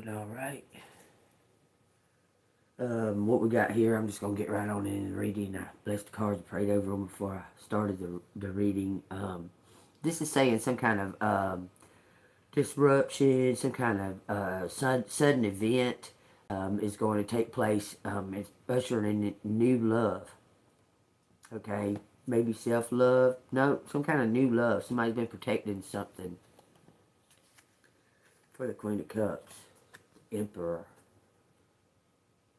All right. What we got here, I'm just going to get right on in the reading. I blessed the cards and prayed over them before I started the reading. This is saying some kind of disruption, some kind of sudden event is going to take place. It's ushering in new love. Okay, maybe self-love. No, some kind of new love. Somebody's been protecting something. For the Queen of Cups, Emperor.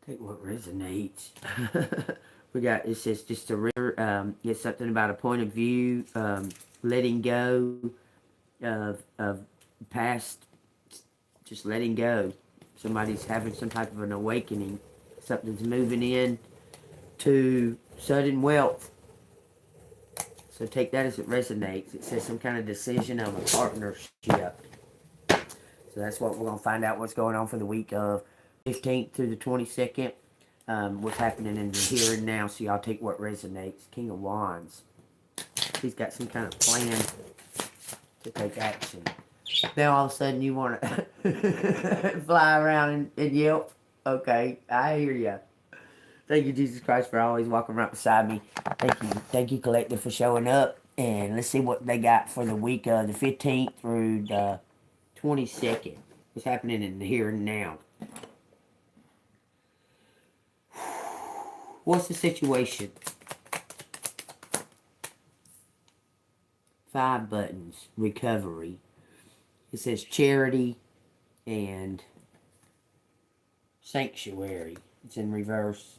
Take what resonates. We got, it says just to remember, it's something about a point of view, letting go of past, just letting go. Somebody's having some type of an awakening. Something's moving in to sudden wealth. So take that as it resonates. It says some kind of decision of a partnership. So that's what we're going to find out what's going on for the week of 15th through the 22nd. What's happening in the here and now. So y'all take what resonates. King of Wands. He's got some kind of plan to take action. Now all of a sudden you want to fly around and yelp. Okay, I hear ya. Thank you, Jesus Christ, for always walking right beside me. Thank you, Collective, for showing up. And let's see what they got for the week of the 15th through the 22nd. What's happening in the here and now? What's the situation? 5 buttons. Recovery. It says charity and sanctuary. It's in reverse.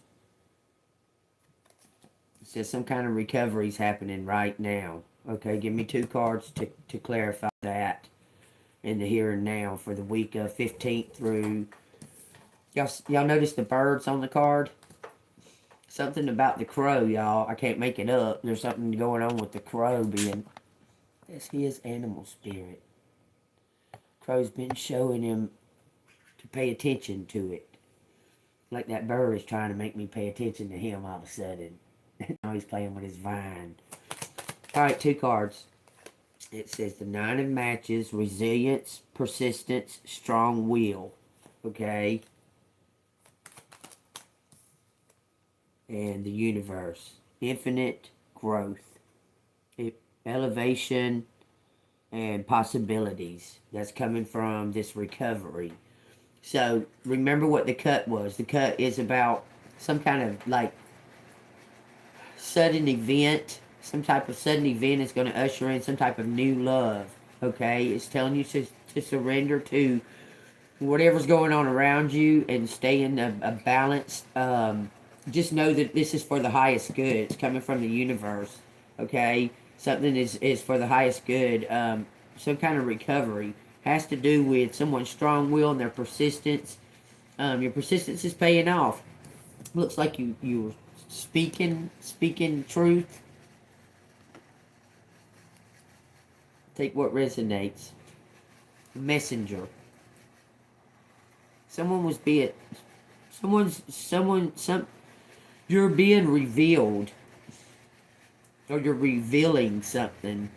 It says some kind of recovery is happening right now. Okay, give me 2 cards to clarify that in the here and now for the week of 15th through... Y'all notice the birds on the card? Something about the crow, y'all. I can't make it up. There's something going on with the crow being... That's his animal spirit. Crow's been showing him to pay attention to it. Like that bird is trying to make me pay attention to him all of a sudden. Now he's playing with his vine. Alright, 2 cards. It says the 9 of matches, resilience, persistence, strong will. Okay? And the universe. Infinite growth. Elevation and possibilities. That's coming from this recovery. So, remember what the cut was. The cut is about some kind of, like, sudden event. Some type of sudden event is going to usher in some type of new love. Okay? It's telling you to surrender to whatever's going on around you and stay in a balance. Just know that this is for the highest good. It's coming from the universe. Okay? Something is for the highest good. Some kind of recovery. Has to do with someone's strong will and their persistence. Your persistence is paying off. Looks like you're speaking truth. Take what resonates. Messenger. You're being revealed. Or you're revealing something.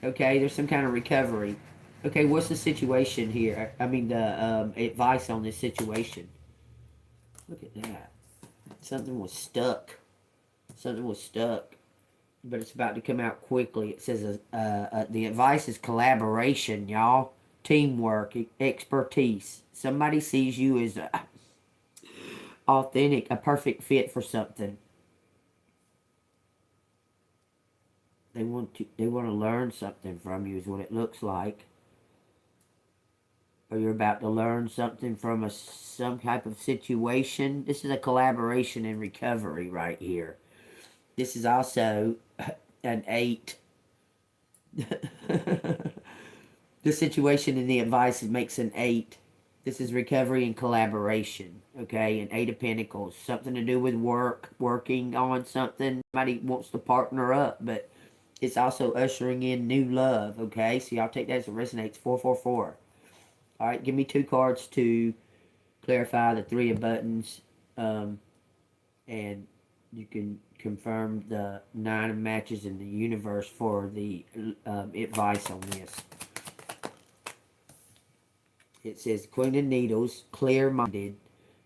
Okay, there's some kind of recovery. Okay, what's the situation here? I mean, the advice on this situation. Look at that. Something was stuck. Something was stuck. But it's about to come out quickly. It says the advice is collaboration, y'all. Teamwork, expertise. Somebody sees you as authentic, a perfect fit for something. They want to learn something from you is what it looks like. Or you're about to learn something from some type of situation. This is a collaboration and recovery right here. This is also an 8. The situation and the advice makes an 8. This is recovery and collaboration. Okay, an 8 of Pentacles. Something to do with work, working on something. Somebody wants to partner up, but it's also ushering in new love. Okay, so y'all take that as it resonates. 444. Alright, give me 2 cards to clarify the 3 of buttons. And you can confirm the 9 of matches in the universe for the advice on this. It says Queen of Needles, clear-minded.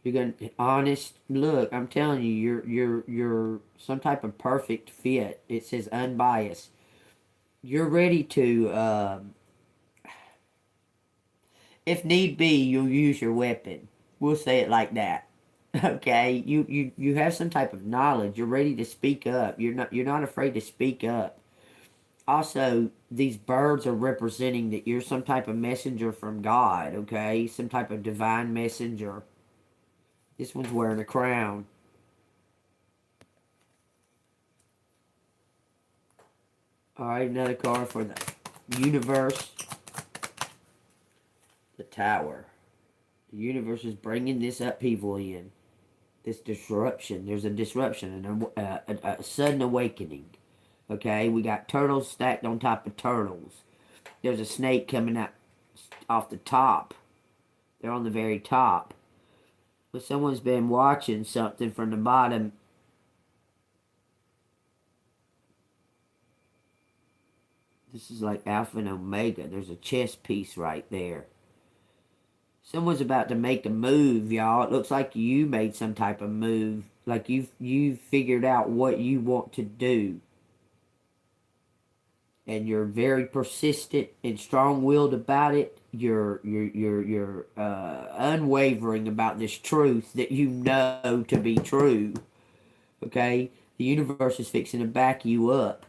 You're gonna honest. Look, I'm telling you, you're some type of perfect fit. It says unbiased. You're ready to, if need be, you'll use your weapon. We'll say it like that. Okay, you have some type of knowledge. You're ready to speak up. You're not afraid to speak up. Also, these birds are representing that you're some type of messenger from God. Okay, some type of divine messenger. This one's wearing a crown. All right, another card for the universe. The Tower. The universe is bringing this upheaval in. This disruption. There's a disruption, a sudden awakening. Okay, we got turtles stacked on top of turtles. There's a snake coming out off the top. They're on the very top. But someone's been watching something from the bottom. This is like Alpha and Omega. There's a chess piece right there. Someone's about to make a move, y'all. It looks like you made some type of move. Like you've figured out what you want to do. And you're very persistent and strong-willed about it. You're unwavering about this truth that you know to be true. Okay? The universe is fixing to back you up.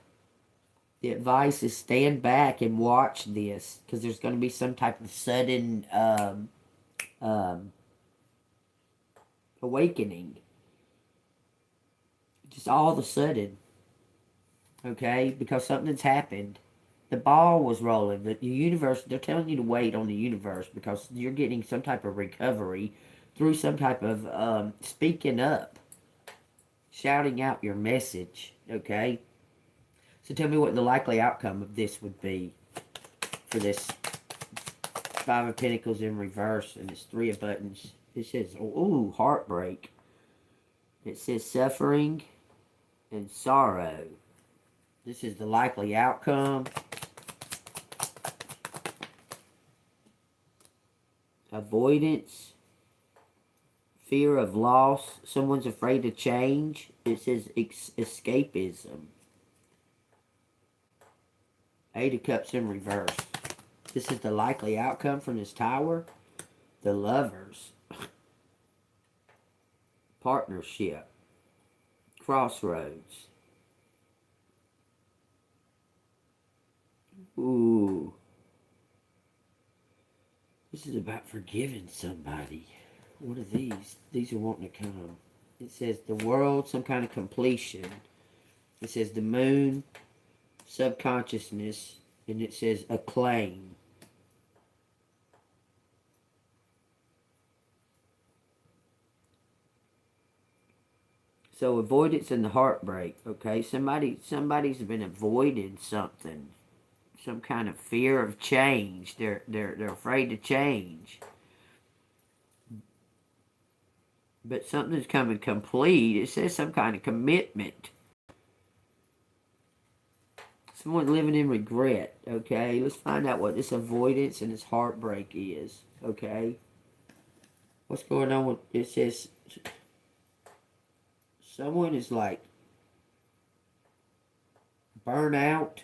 The advice is stand back and watch this, because there's going to be some type of sudden awakening. Just all of a sudden. Okay? Because something's happened. The ball was rolling. The universe, they're telling you to wait on the universe because you're getting some type of recovery through some type of speaking up. Shouting out your message. Okay? So tell me what the likely outcome of this would be for this Five of Pentacles in reverse and this Three of Buttons. It says, ooh, heartbreak. It says suffering and sorrow. This is the likely outcome. Avoidance. Fear of loss. Someone's afraid to change. It says escapism. Eight of Cups in reverse. This is the likely outcome from this Tower. The Lovers. Partnership. Crossroads. Ooh. This is about forgiving somebody. What are these? These are wanting to come. It says the world, some kind of completion. It says the moon, subconsciousness, and it says acclaim. So avoidance and the heartbreak, okay? Somebody's been avoiding something. Some kind of fear of change. They're afraid to change. But something's coming complete. It says some kind of commitment. Someone living in regret, okay? Let's find out what this avoidance and this heartbreak is, okay? What's going on with, it says, someone is like burnt out,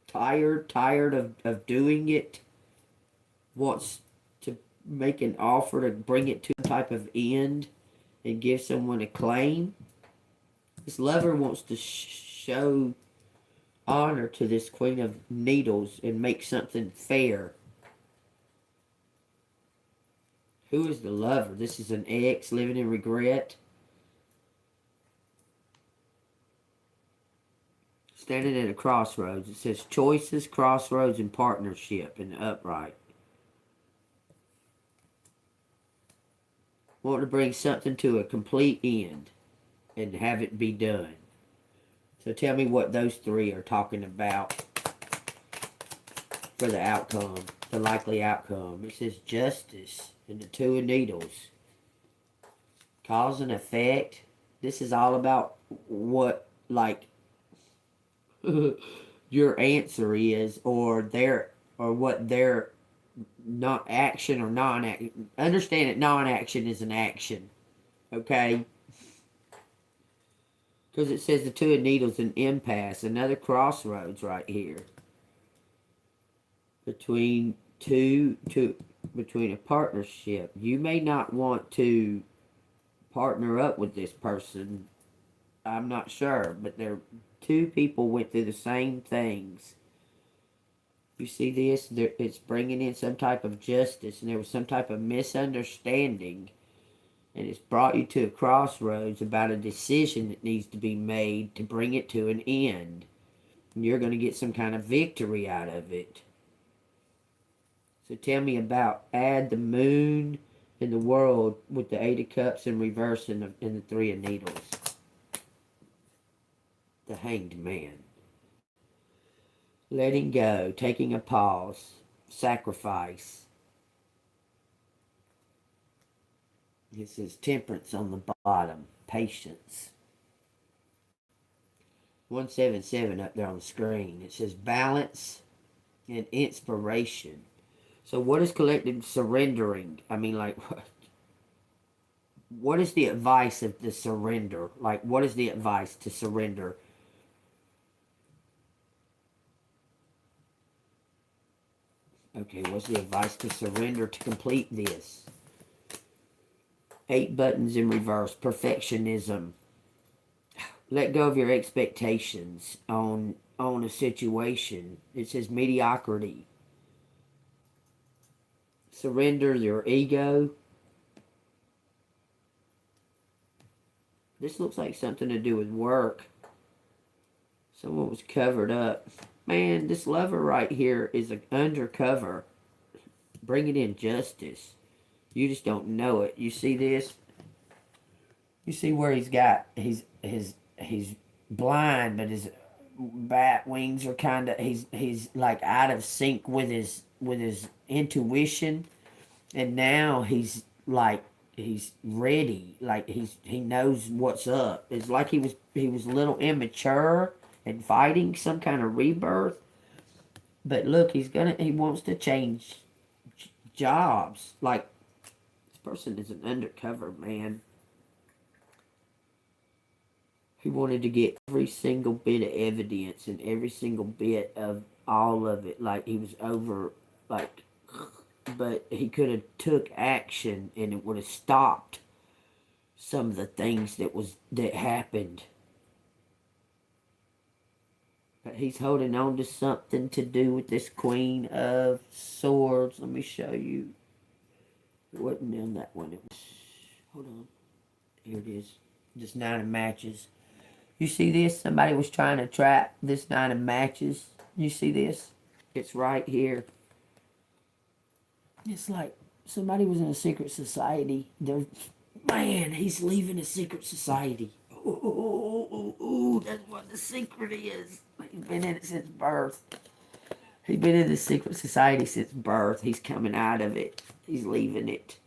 tired of doing it, wants to make an offer to bring it to a type of end and give someone a claim. This lover wants to show honor to this Queen of Needles and make something fair. Who is the lover? This is an ex living in regret. Standing at a crossroads. It says choices, crossroads, and partnership in the upright. Want to bring something to a complete end and have it be done. So tell me what those three are talking about for the outcome, the likely outcome. It says justice and the Two of Needles. Cause and effect. This is all about what, like, your answer is, or what their not action or non-action. Understand that non-action is an action, okay? Because it says the two of needles, an impasse, another crossroads right here. Between between a partnership. You may not want to partner up with this person. I'm not sure, but two people went through the same things. You see this? It's bringing in some type of justice, and there was some type of misunderstanding, and it's brought you to a crossroads about a decision that needs to be made to bring it to an end. And you're going to get some kind of victory out of it. So tell me about add the moon in the world with the Eight of Cups in reverse and the Three of Needles. The Hanged Man. Letting go, taking a pause, sacrifice. It says temperance on the bottom, patience. 177 up there on the screen. It says balance and inspiration. So what is collective surrendering? I mean, like, what is the advice of the surrender? Like, what is the advice to surrender? Okay, what's the advice to surrender to complete this? 8 buttons in reverse, perfectionism. Let go of your expectations on a situation. It says mediocrity. Surrender your ego. This looks like something to do with work. Someone was covered up. Man, this lover right here is an undercover. Bringing in justice. You just don't know it. You see this? You see where he's blind, but his bat wings are kind of he's like out of sync with his intuition, and now he's ready, like he knows what's up. It's like he was a little immature and fighting some kind of rebirth, but look, he wants to change jobs. Like, this person is an undercover man. He wanted to get every single bit of evidence and every single bit of all of it. Like, he was over, like, but he could have took action and it would have stopped some of the things that happened. But he's holding on to something to do with this Queen of Swords. Let me show you. It wasn't in that one. It was, hold on. Here it is. Just 9 of matches. You see this? Somebody was trying to trap this 9 of matches. You see this? It's right here. It's like somebody was in a secret society. Man, he's leaving a secret society. Ooh, that's what the secret is. He's been in it since birth. He's been in the secret society since birth. He's coming out of it. He's leaving it.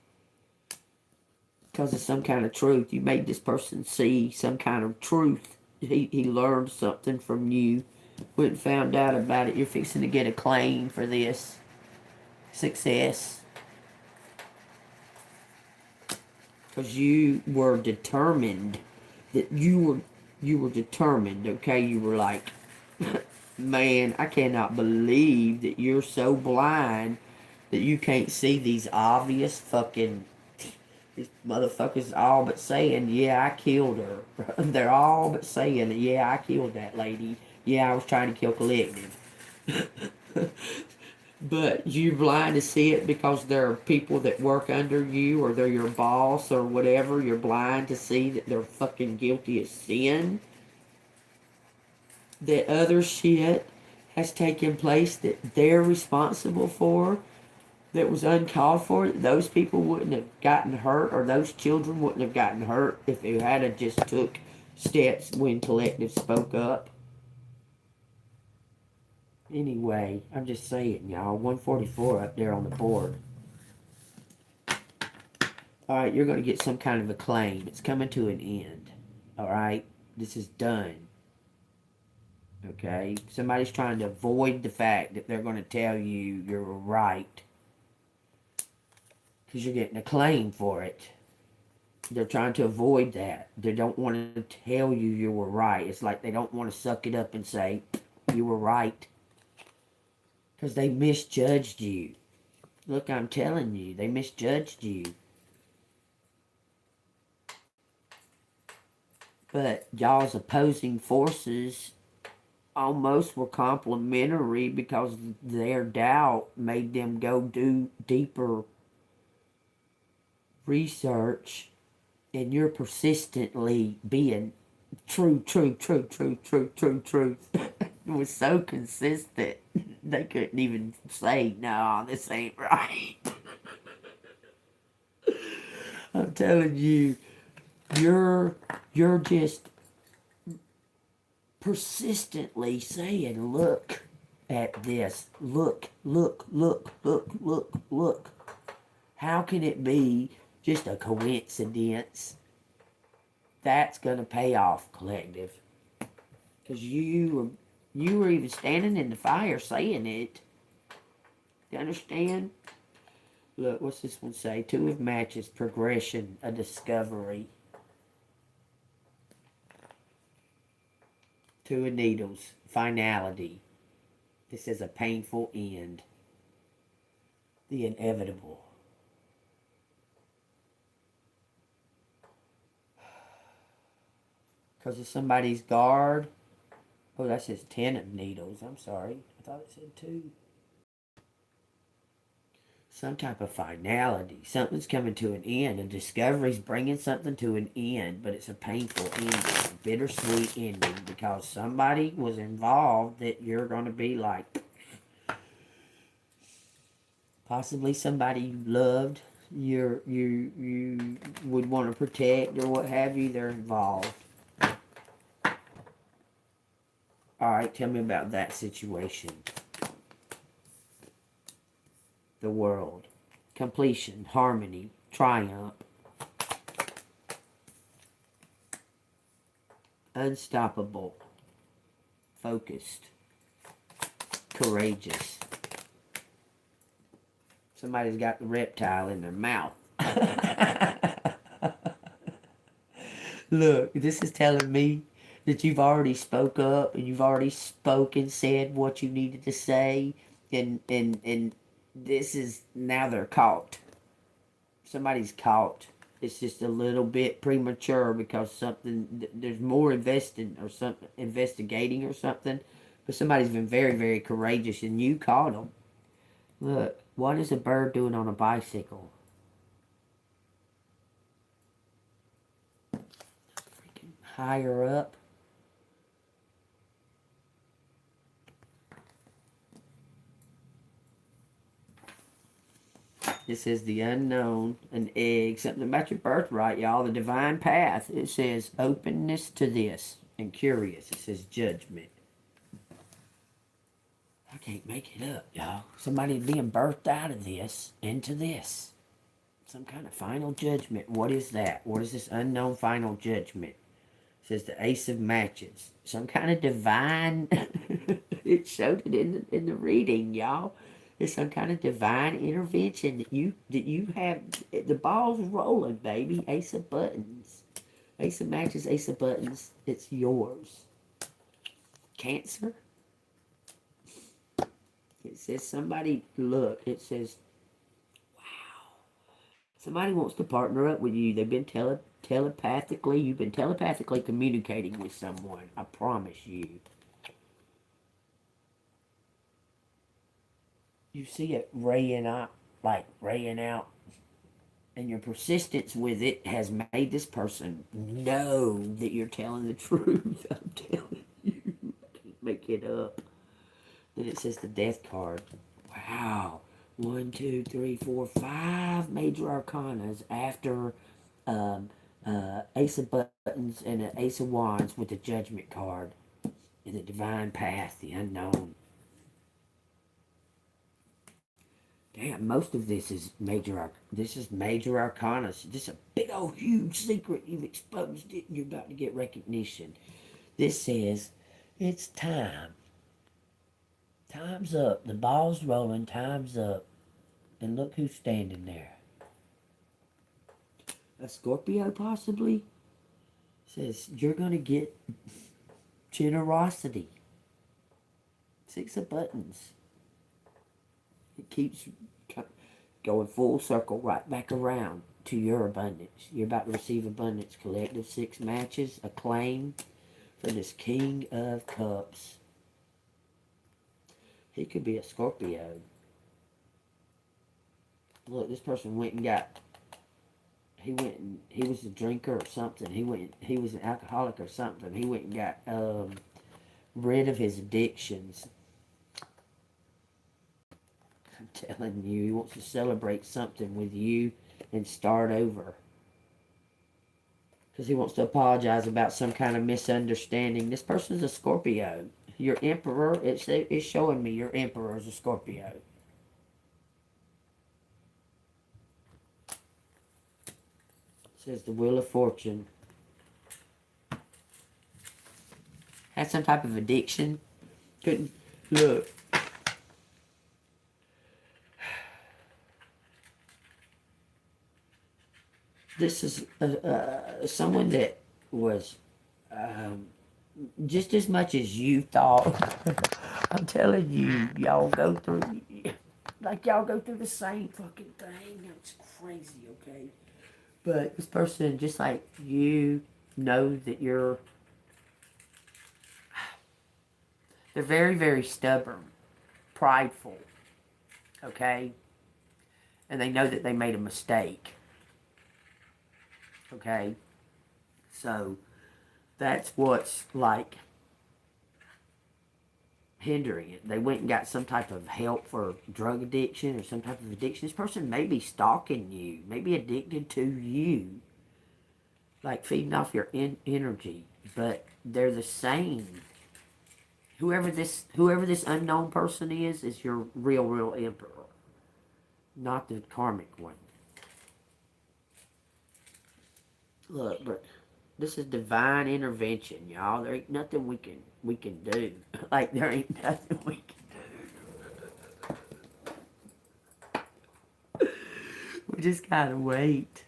Because of some kind of truth. You made this person see some kind of truth. He learned something from you. Went and found out about it. You're fixing to get a claim for this. Success. Because you were determined. That you were determined, okay? You were like, man, I cannot believe that you're so blind that you can't see these obvious fucking... These motherfuckers all but saying, yeah, I killed her. They're all but saying, yeah, I killed that lady. Yeah, I was trying to kill Collective. But you're blind to see it because there are people that work under you or they're your boss or whatever. You're blind to see that they're fucking guilty of sin. That other shit has taken place that they're responsible for. That was uncalled for. Those people wouldn't have gotten hurt, or those children wouldn't have gotten hurt if they had just took steps when Collective spoke up. Anyway, I'm just saying, y'all. 144 up there on the board. Alright, you're going to get some kind of a claim. It's coming to an end. Alright? This is done. Okay? Somebody's trying to avoid the fact that they're going to tell you you're right. because you're getting a claim for it. They're trying to avoid that. They don't want to tell you were right. It's like they don't want to suck it up and say, you were right. Because they misjudged you. Look, I'm telling you, they misjudged you. But y'all's opposing forces almost were complementary because their doubt made them go do deeper research, and you're persistently being truth. It was so consistent, they couldn't even say, no, this ain't right. I'm telling you, you're just persistently saying, look at this. Look. How can it be just a coincidence? That's going to pay off, collective. Because you were even standing in the fire saying it. You understand? Look, what's this one say? 2 of matches, progression, a discovery. 2 of needles, finality. This is a painful end. The inevitable. Because of somebody's guard. Oh, that says 10 of needles. I'm sorry. I thought it said 2. Some type of finality. Something's coming to an end. A discovery's bringing something to an end, but it's a painful ending. A bittersweet ending because somebody was involved that you're going to be like, possibly somebody you loved, you would want to protect or what have you. They're involved. Alright, tell me about that situation. The world. Completion, harmony, triumph. Unstoppable. Focused. Courageous. Somebody's got the reptile in their mouth. Look, this is telling me that you've already spoke up and you've already spoken, said what you needed to say, and this is, now they're caught. Somebody's caught. It's just a little bit premature because something, there's more investing or something, investigating or something, but somebody's been very, very courageous and you caught them. Look, what is a bird doing on a bicycle? Freaking higher up. This is the unknown, an egg, something about your birthright, y'all. The divine path. It says openness to this and curious. It says judgment. I can't make it up, y'all. Somebody being birthed out of this into this. Some kind of final judgment. What is that? What is this unknown final judgment? It says the Ace of Matches. Some kind of divine. It showed it in the reading, y'all. It's some kind of divine intervention that you have. The ball's rolling, baby. Ace of Buttons. Ace of Matches, Ace of Buttons. It's yours. Cancer. It says somebody, look, it says, wow. Somebody wants to partner up with you. They've been telepathically, you've been telepathically communicating with someone. I promise you. You see it raying out, and your persistence with it has made this person know that you're telling the truth. I'm telling you. I can't make it up. Then it says the Death card. Wow. 1, 2, 3, 4, 5 major arcanas after Ace of Buttons and an Ace of Wands with the Judgment card. And the Divine Path, the unknown. Damn, most of this is major. This is major arcana. This is a big old huge secret. You've exposed it and you're about to get recognition. This says, it's time. Time's up. The ball's rolling. Time's up. And look who's standing there. a Scorpio possibly. Says you're gonna get generosity. Six of Buttons. It keeps going full circle right back around to your abundance. You're about to receive abundance. Collective 6 matches, acclaim for this King of Cups. He could be a Scorpio. Look, this person went and got, he was a drinker or something. He was an alcoholic or something. He went and got rid of his addictions. I'm telling you, he wants to celebrate something with you and start over. Because he wants to apologize about some kind of misunderstanding. This person's a Scorpio. Your Emperor, it's showing me your Emperor is a Scorpio. It says the Wheel of Fortune. Had some type of addiction. Couldn't, look. This is someone that was just as much as you thought. I'm telling you, y'all go through, like y'all go through the same fucking thing. It's crazy, okay? But this person, just like you, know that they're very, very stubborn, prideful, okay? And they know that they made a mistake. Okay, so that's what's like hindering it. They went and got some type of help for drug addiction or some type of addiction. This person may be stalking you, may be addicted to you, like feeding off your energy, but they're the same. Whoever this unknown person is your real emperor, not the karmic one. Look, but this is divine intervention, y'all. There ain't nothing we can do. Like, there ain't nothing we can do. We just gotta wait.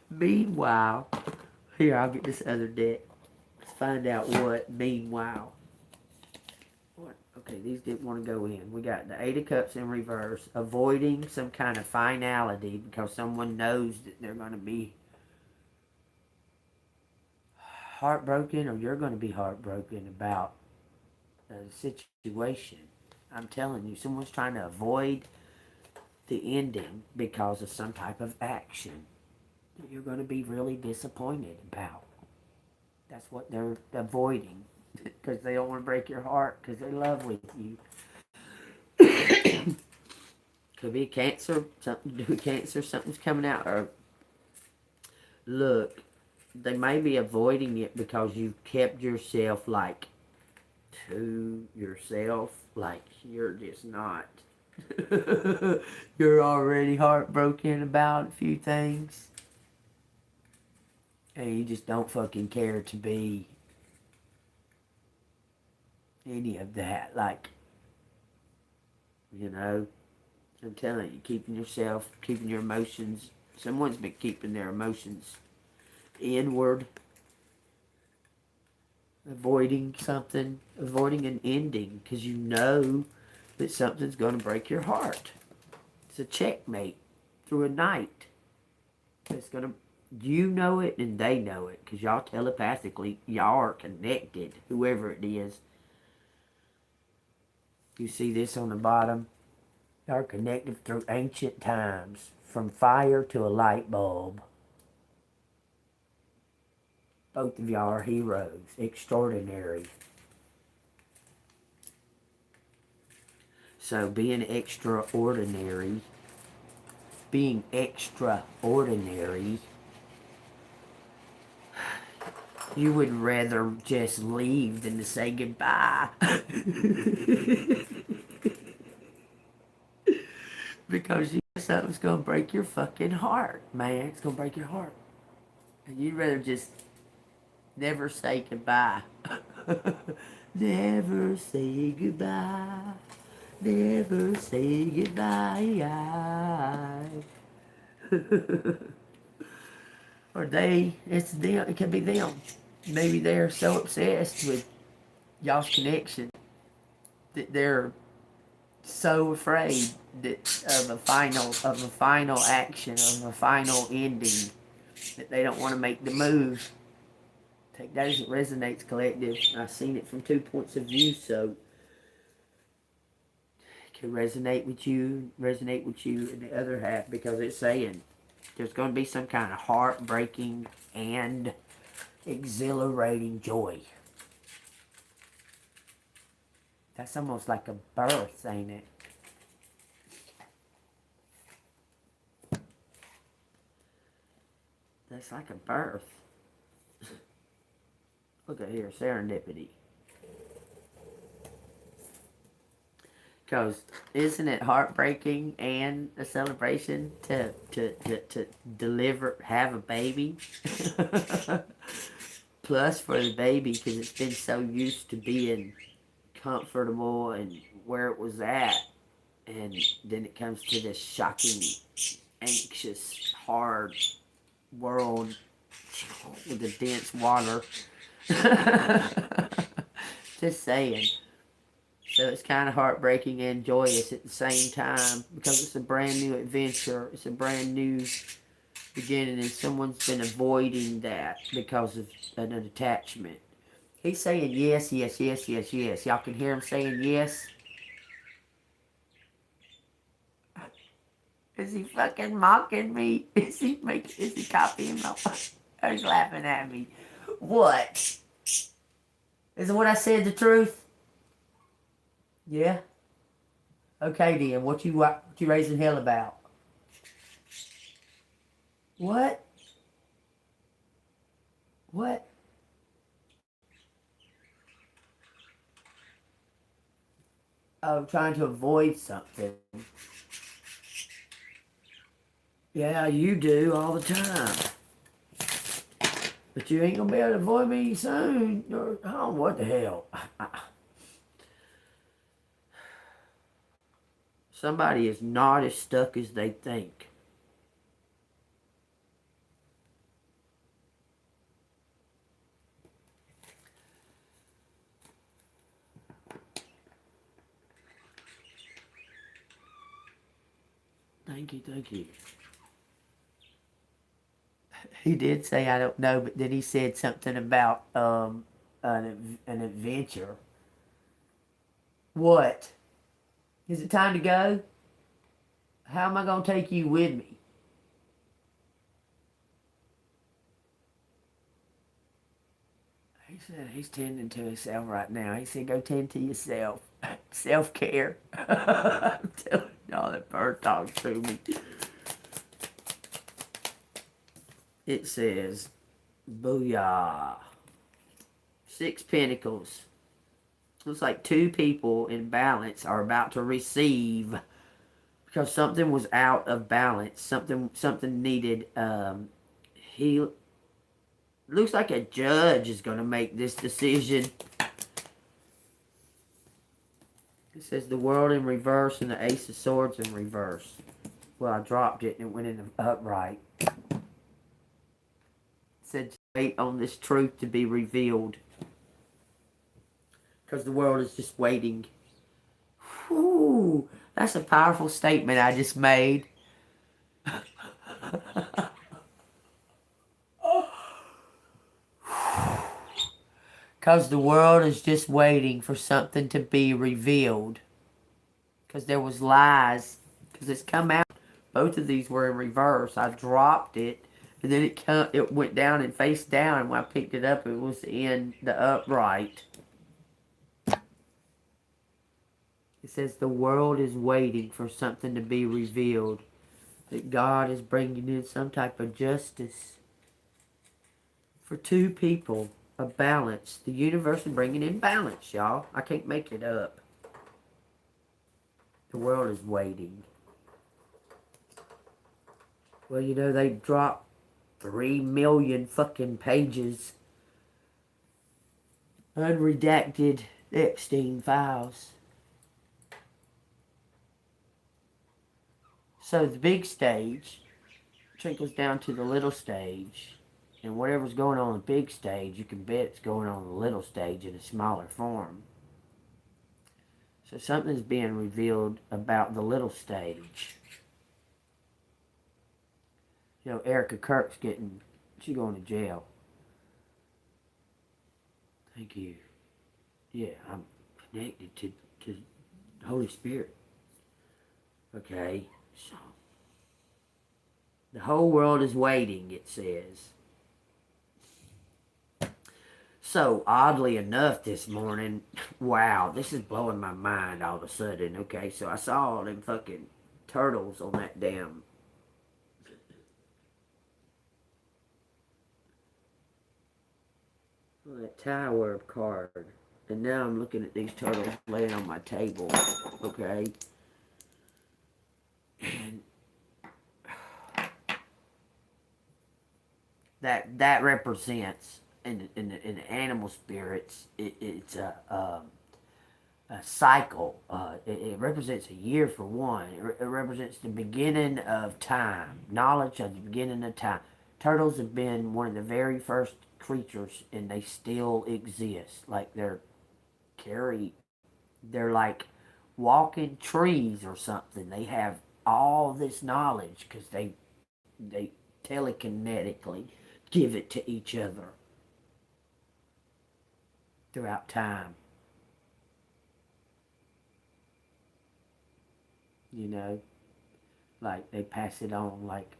Meanwhile, here, I'll get this other deck. Let's find out what meanwhile. What? Okay, these didn't want to go in. We got the 8 of Cups in reverse. Avoiding some kind of finality because someone knows that they're going to be heartbroken, or you're going to be heartbroken about the situation. I'm telling you, someone's trying to avoid the ending because of some type of action that you're going to be really disappointed about. That's what they're avoiding. Because they don't want to break your heart because they love with you. Could be cancer, something to do with cancer, something's coming out. Or look, they may be avoiding it because you kept yourself like to yourself, like you're just not. You're already heartbroken about a few things. And you just don't fucking care to be any of that, like, you know, I'm telling you, keeping yourself, keeping your emotions, someone's been keeping their emotions inward, avoiding something, avoiding an ending, because you know that something's going to break your heart. It's a checkmate through a night. It's going to, you know it and they know it, because y'all telepathically, y'all are connected, whoever it is. You see this on the bottom? Y'all are connected through ancient times, from fire to a light bulb. Both of y'all are heroes, extraordinary. So being extraordinary, you would rather just leave than to say goodbye. Because you know something's going to break your fucking heart, man. It's going to break your heart. And you'd rather just never say goodbye. Never say goodbye. Never say goodbye. Or they, it's them, it could be them. Maybe they're so obsessed with y'all's connection that they're so afraid that of a final action, of a final ending, that they don't want to make the move. Take that as it resonates, collective. I've seen it from 2 points of view, so it can resonate with you in the other half, because it's saying there's going to be some kind of heartbreaking and exhilarating joy. That's almost like a birth, ain't it? That's like a birth. Look at here, serendipity. Because isn't it heartbreaking and a celebration to deliver, have a baby? Plus for the baby, because it's been so used to being comfortable and where it was at. And then it comes to this shocking, anxious, hard world with the dense water. Just saying. So it's kind of heartbreaking and joyous at the same time, because it's a brand new adventure. It's a brand new beginning, and someone's been avoiding that because of an attachment. He's saying yes, yes, yes, yes, yes. Y'all can hear him saying yes. Is he fucking mocking me? Is he copying my? He's laughing at me. What? Isn't what I said the truth? Yeah? Okay then, what you raising hell about? What? What? Oh, trying to avoid something. Yeah, you do all the time. But you ain't gonna be able to avoid me soon. Oh, what the hell? Somebody is not as stuck as they think. Thank you, thank you. He did say, I don't know, but then he said something about an adventure. What? Is it time to go? How am I going to take you with me? He said he's tending to himself right now. He said, go tend to yourself. Self-care. I'm telling y'all, that bird talks to me. It says, booyah. 6 Pentacles. Looks like 2 people in balance are about to receive, because something was out of balance. Something needed. He looks like a judge is going to make this decision. It says the world in reverse and the Ace of Swords in reverse. Well, I dropped it and it went in the upright. It said wait on this truth to be revealed, because the world is just waiting. Whew, that's a powerful statement I just made. Because the world is just waiting for something to be revealed. Because there was lies. Because it's come out. Both of these were in reverse. I dropped it. And then it went down and face down. And when I picked it up, it was in the upright. It says the world is waiting for something to be revealed. That God is bringing in some type of justice. For 2 people. A balance. The universe is bringing in balance, y'all. I can't make it up. The world is waiting. Well, you know, they dropped 3 million fucking pages. Unredacted Epstein files. So the big stage trickles down to the little stage. And whatever's going on the big stage, you can bet it's going on the little stage in a smaller form. So something's being revealed about the little stage. You know, Erica Kirk's she's going to jail. Thank you. Yeah, I'm connected to the Holy Spirit. Okay, so the whole world is waiting, it says. So, oddly enough this morning, wow, this is blowing my mind all of a sudden, okay? So I saw all them fucking turtles on that damn... on that tower card. And now I'm looking at these turtles laying on my table, okay? And that represents in the animal spirits, it's a cycle. It represents a year for one. It represents the beginning of time, knowledge of the beginning of time. Turtles have been one of the very first creatures, and they still exist. Like they're like walking trees or something. They have all this knowledge because they telekinetically give it to each other throughout time. You know, like they pass it on, like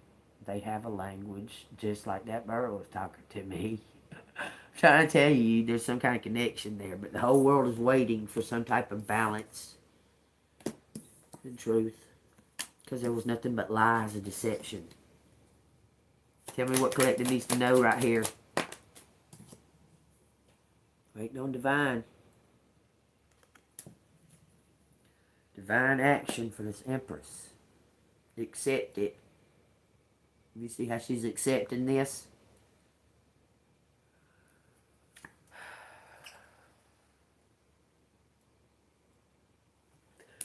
they have a language, just like that bird was talking to me. Trying to tell you there's some kind of connection there, but the whole world is waiting for some type of balance and truth, because there was nothing but lies and deception. Tell me what collective needs to know right here. Waiting on divine. Divine action for this Empress. Accept it. You see how she's accepting this?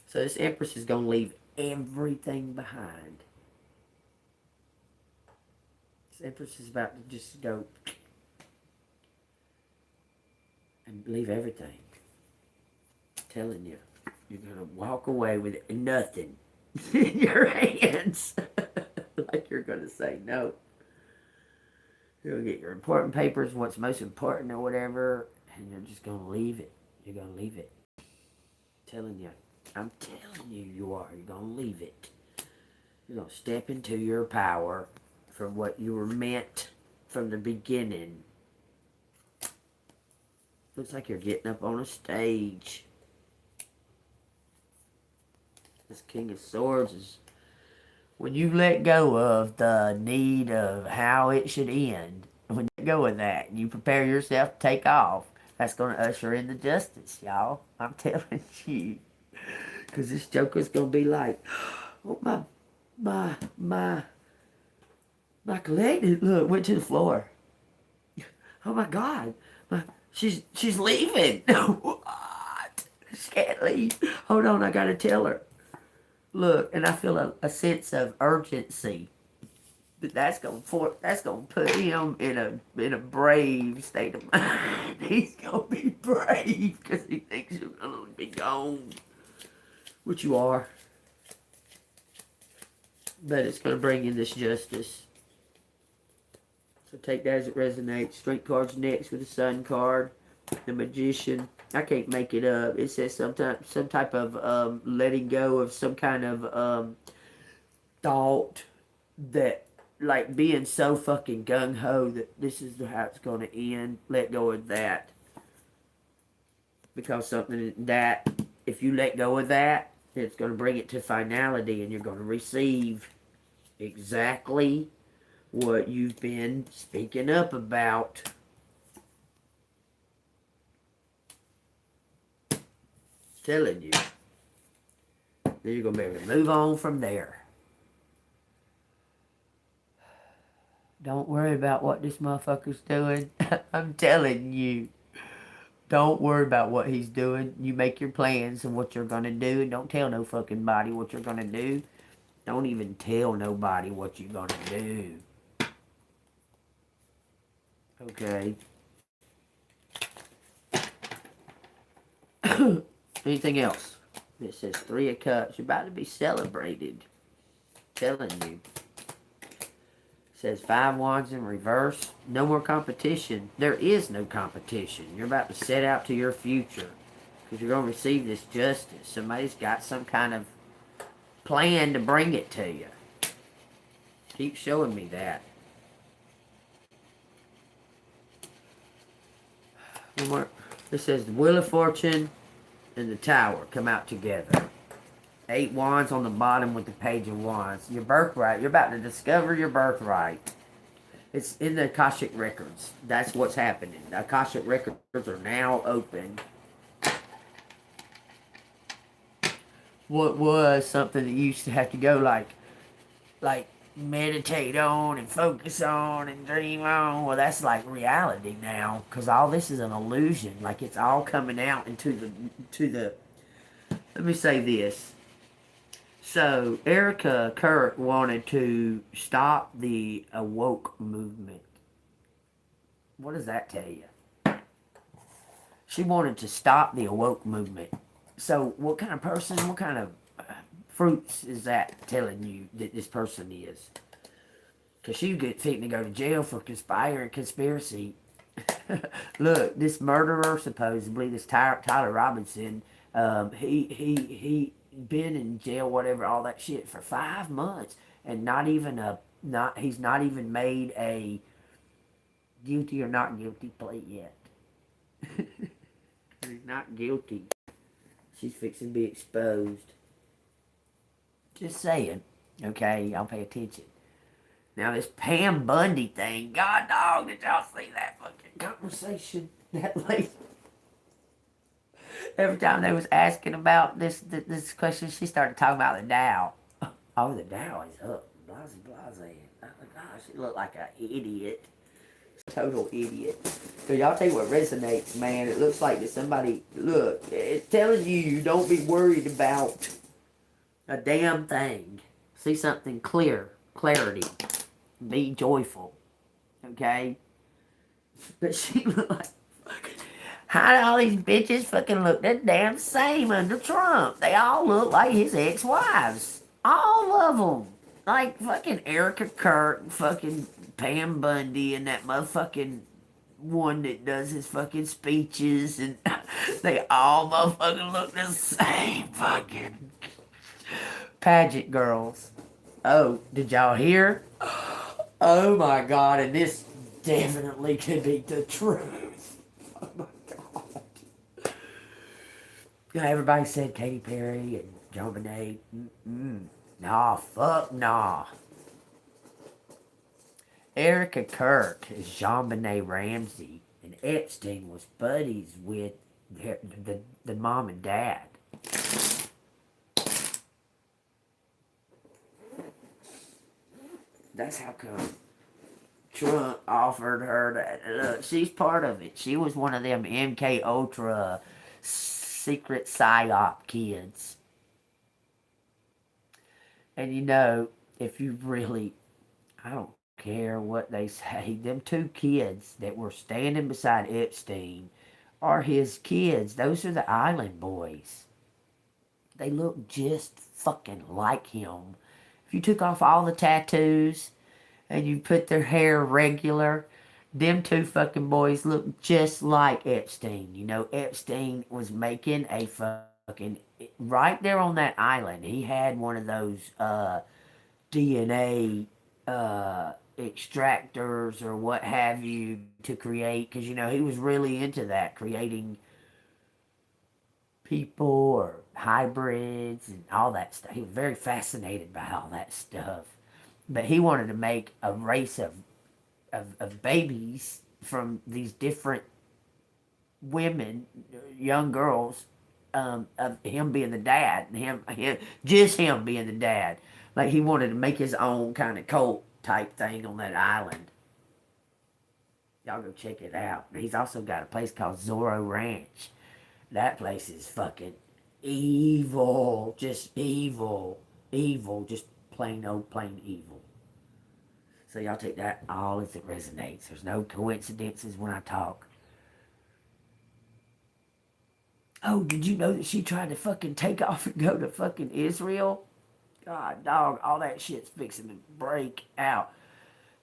So this Empress is going to leave everything behind. This Empress is about to just go and leave everything. I'm telling you, you're going to walk away with nothing in your hands. Like you're going to say no. You're going to get your important papers, what's most important or whatever, and you're just going to leave it. You're going to leave it. I'm telling you. I'm telling you, you are. You're going to leave it. You're going to step into your power from what you were meant from the beginning. Looks like you're getting up on a stage. This King of Swords is... when you let go of the need of how it should end, when you let go of that, and you prepare yourself to take off, that's going to usher in the justice, y'all. I'm telling you. Because this Joker's going to be like, oh, my collective, look, went to the floor. Oh, my God. She's leaving. What? She can't leave. Hold on, I got to tell her. Look, and I feel a sense of urgency. That's gonna put him in a brave state of mind. He's gonna be brave because he thinks you're gonna be gone, which you are. But it's gonna bring in this justice. So take that as it resonates. Strength card's next with the Sun card, the Magician. I can't make it up. It says some type of letting go of some kind of thought that. Like being so fucking gung-ho that this is how it's going to end. Let go of that. Because something that, if you let go of that, it's going to bring it to finality and you're going to receive exactly what you've been speaking up about. Telling you. Then you're going to be able to move on from there. Don't worry about what this motherfucker's doing. I'm telling you. Don't worry about what he's doing. You make your plans of what you're going to do. And don't tell no fucking body what you're going to do. Don't even tell nobody what you're gonna do. Okay. Anything else? It says 3 of Cups. You're about to be celebrated. Telling you. It says 5 Wands in reverse. No more competition. There is no competition. You're about to set out to your future. Because you're going to receive this justice. Somebody's got some kind of plan to bring it to you. Keep showing me that. One more. It says the Wheel of Fortune and the Tower come out together. 8 Wands on the bottom with the Page of Wands. Your birthright. You're about to discover your birthright. It's in the Akashic Records. That's what's happening. The Akashic Records are now open. What was something that you used to have to go like meditate on and focus on and dream on, well, that's like reality now, because all this is an illusion. Like, it's all coming out into the let me say this. So Erica Kirk wanted to stop the awoke movement. What does that tell you? She wanted to stop the awoke movement. So what kind of person, what kind of fruits is that telling you that this person is? Because you get fitting to go to jail for conspiring conspiracy. Look, this murderer, supposedly, this Tyler Robinson, he been in jail, whatever, all that shit, for 5 months, and he's not even made a guilty or not guilty plea yet. He's not guilty. She's fixing to be exposed. Just saying. Okay, y'all pay attention. Now this Pam Bundy thing, God dog, did y'all see that fucking conversation? That lady, every time they was asking about this question, she started talking about the Dow. Oh, the Dow is up. Blase. Oh my gosh, she looked like an idiot. Total idiot. So y'all tell you what resonates, man. It looks like that somebody, look, it's telling you don't be worried about a damn thing. See something clear. Clarity. Be joyful. Okay? But she looked like, how do all these bitches fucking look the damn same under Trump? They all look like his ex-wives. All of them. Like fucking Erica Kirk, fucking Pam Bundy, and that motherfucking one that does his fucking speeches, and they all motherfucking look the same fucking pageant girls. Oh, did y'all hear? Oh my God, and this definitely could be the truth. Oh my God. Everybody said Katy Perry and JonBenet. Nah, fuck nah. Erica Kirk is JonBenet Ramsey, and Epstein was buddies with the mom and dad. That's how come Trump offered her that. Look, she's part of it. She was one of them MK Ultra secret psyop kids. And you know, if you really, I don't care what they say, them 2 kids that were standing beside Epstein are his kids. Those are the island boys. They look just fucking like him. If you took off all the tattoos and you put their hair regular, them 2 fucking boys look just like Epstein. You know, Epstein was making a fucking, right there on that island, he had one of those DNA extractors or what have you to create, because, you know, he was really into that, creating people or hybrids and all that stuff. He was very fascinated by all that stuff. But he wanted to make a race of babies from these different women, young girls, of him being the dad, and him just him being the dad. Like, he wanted to make his own kind of cult type thing on that island. Y'all go check it out. He's also got a place called Zorro Ranch. That place is fucking evil. Just evil. Evil. Just Plain old plain evil. So y'all take that all as it resonates. There's no coincidences when I talk. Oh, did you know that she tried to fucking take off and go to fucking Israel? God, dog, all that shit's fixing to break out.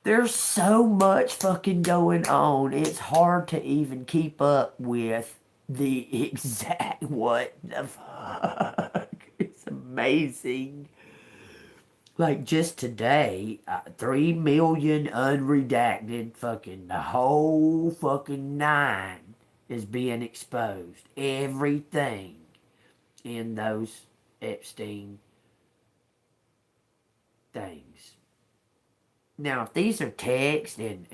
There's so much fucking going on. It's hard to even keep up with the exact what the fuck. It's amazing. Like just today, 3 million unredacted fucking, the whole fucking nine is being exposed. Everything in those Epstein things. Now, if these are texts and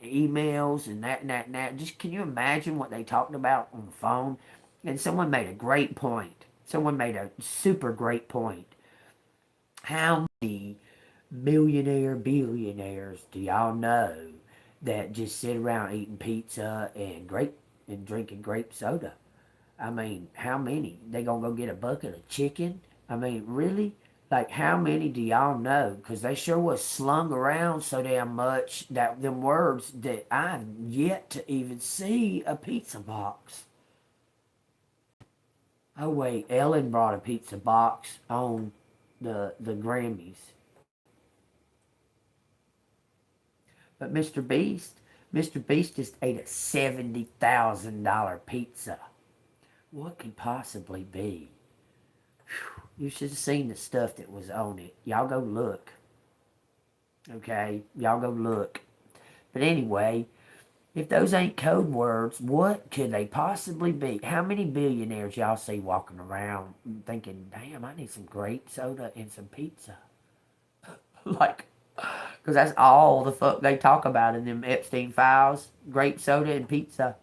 emails and that, just can you imagine what they talked about on the phone? And someone made a great point. Someone made a super great point. How many millionaire billionaires do y'all know that just sit around eating pizza and drinking grape soda? I mean, how many? They gonna go get a bucket of chicken? I mean, really? Like, how many do y'all know? Because they sure was slung around so damn much that them words that I've yet to even see a pizza box. Oh wait, Ellen brought a pizza box on the Grammys. But Mr. Beast just ate a $70,000 pizza. What could possibly be? Whew, you should have seen the stuff that was on it. Y'all go look. Okay? Y'all go look. But anyway, if those ain't code words, what could they possibly be? How many billionaires y'all see walking around thinking, damn, I need some grape soda and some pizza? Like, because that's all the fuck they talk about in them Epstein files. Grape soda and pizza.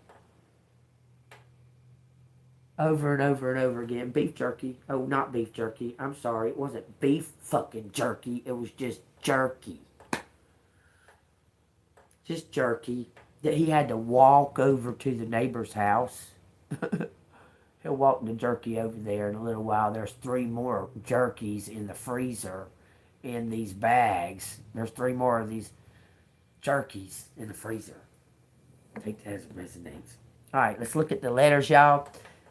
Over and over and over again. Beef jerky. Oh, not beef jerky. I'm sorry. It wasn't beef fucking jerky. It was just jerky. Just jerky. That he had to walk over to the neighbor's house. He'll walk the jerky over there in a little while. There's 3 more jerkies in the freezer in these bags. There's 3 more of these jerkies in the freezer. Take that as it resonates. Alright, let's look at the letters, y'all.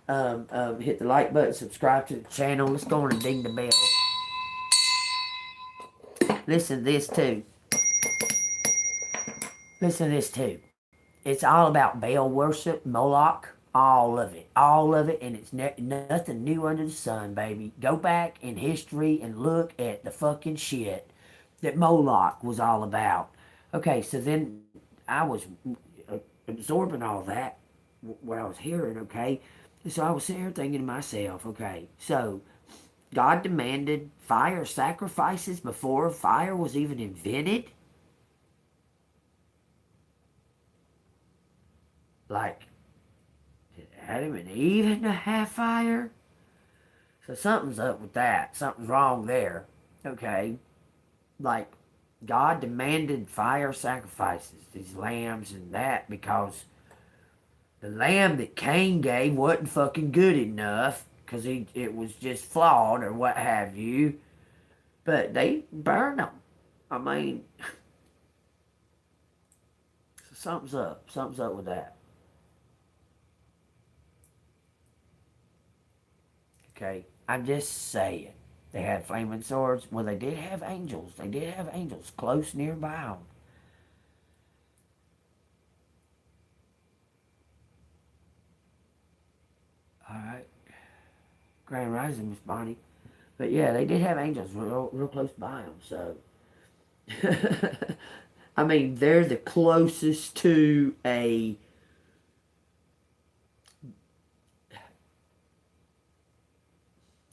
Hit the like button, subscribe to the channel. Let's go on and ding the bell. Listen to this too. Listen to this too. It's all about Baal worship, Moloch, all of it. All of it, and it's nothing new under the sun, baby. Go back in history and look at the fucking shit that Moloch was all about. Okay, so then I was absorbing all that, what I was hearing, okay? So I was sitting here thinking to myself, okay, so God demanded fire sacrifices before fire was even invented? Like, did Adam and Eve had to have fire? So something's up with that. Something's wrong there, okay? Like, God demanded fire sacrifices, these lambs and that, because the lamb that Cain gave wasn't fucking good enough because it was just flawed or what have you. But they burned them. I mean, something's up. Something's up with that. Okay, I'm just saying. They had flaming swords. Well, they did have angels. They did have angels close nearby them. All right. Grand Rising, Miss Bonnie. But yeah, they did have angels real close by them, so. I mean, they're the closest to a.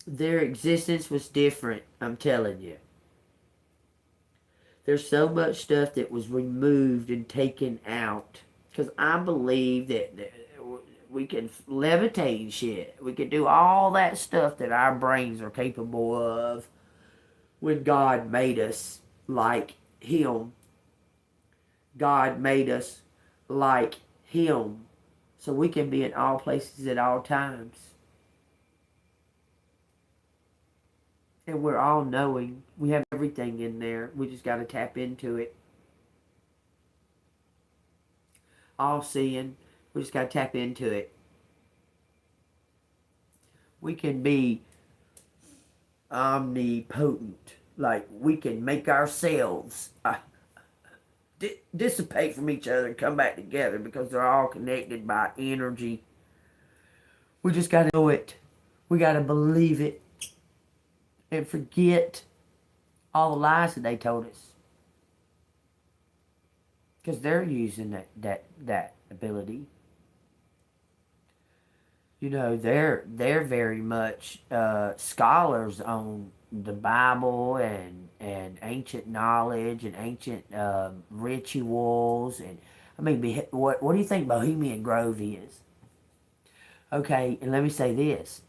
Their existence was different, I'm telling you. There's so much stuff that was removed and taken out. Because I believe that we can levitate shit. We can do all that stuff that our brains are capable of when God made us like Him. God made us like Him. So we can be in all places at all times. And we're all knowing. We have everything in there. We just got to tap into it. All seeing. We just got to tap into it. We can be omnipotent. Like, we can make ourselves dissipate from each other and come back together because they're all connected by energy. We just got to know it. We got to believe it and forget all the lies that they told us. Because they're using that ability. You know, they're very much scholars on the Bible and ancient knowledge and ancient rituals. And I mean, what do you think Bohemian Grove is? Okay, and let me say this.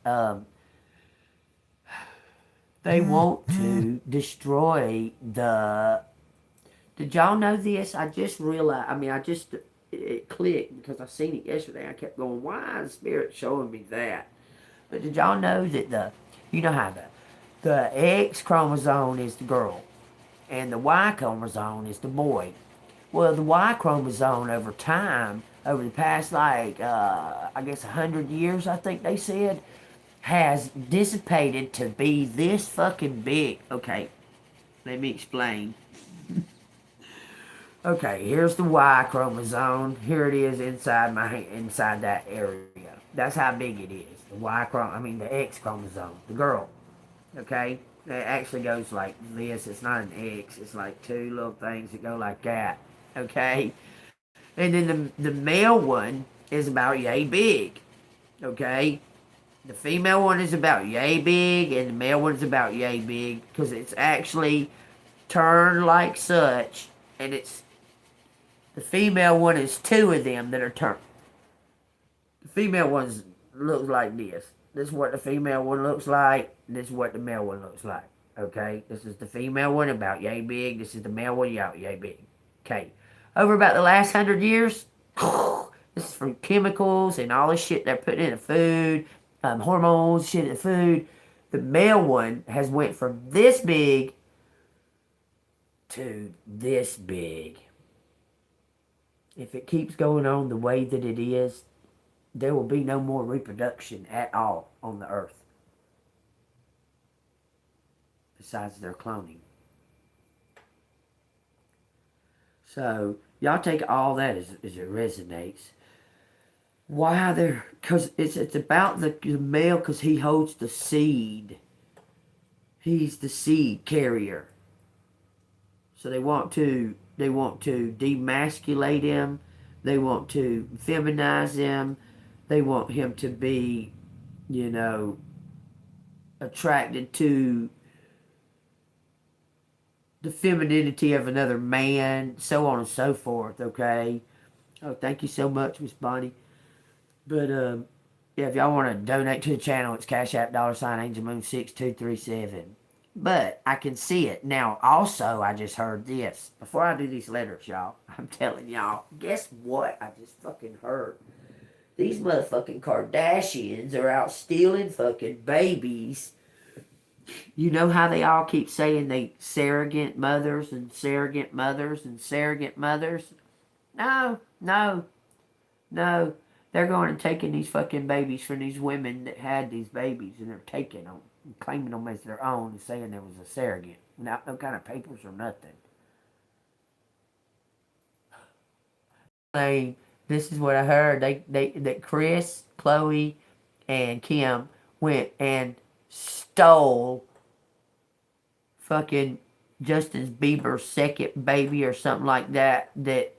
They want to destroy the... Did y'all know this? I just realized, it clicked because I seen it yesterday. I kept going, why is Spirit showing me that? But did y'all know that you know how the X chromosome is the girl and the Y chromosome is the boy? Well, the Y chromosome over time, over the past I guess 100 years, I think they said, has dissipated to be this fucking big. Okay, let me explain. Okay, here's the Y chromosome. Here it is inside that area. That's how big it is. The X chromosome, the girl. Okay, it actually goes like this. It's not an X. It's like two little things that go like that. Okay, and then the male one is about yay big. Okay, the female one is about yay big, and the male one is about yay big because it's actually turned like such, and it's... The female one is two of them that are turned. The female one looks like this. This is what the female one looks like. This is what the male one looks like. Okay? This is the female one, about yay big. This is the male one, yay big. Okay. Over about the last 100 years, this is from chemicals and all this shit they're putting in the food, hormones, shit in the food. The male one has went from this big to this big. If it keeps going on the way that it is, there will be no more reproduction at all on the earth. Besides their cloning. So, y'all take all that as it resonates. Why they're... Because it's about the male, because he holds the seed. He's the seed carrier. So they want to demasculate him. They want to feminize him. They want him to be, attracted to the femininity of another man, so on and so forth, okay? Oh, thank you so much, Miss Bonnie. But, yeah, if y'all want to donate to the channel, it's Cash App, $6237. But I can see it. Now, also, I just heard this. Before I do these letters, y'all, I'm telling y'all, guess what I just fucking heard? These motherfucking Kardashians are out stealing fucking babies. You know how they all keep saying they surrogate mothers and surrogate mothers and surrogate mothers? No. They're going and taking these fucking babies from these women that had these babies, and they're taking them and claiming them as their own and saying there was a surrogate. No kind of papers or nothing. This is what I heard. That Chris, Chloe, and Kim went and stole fucking Justin Bieber's second baby or something like that.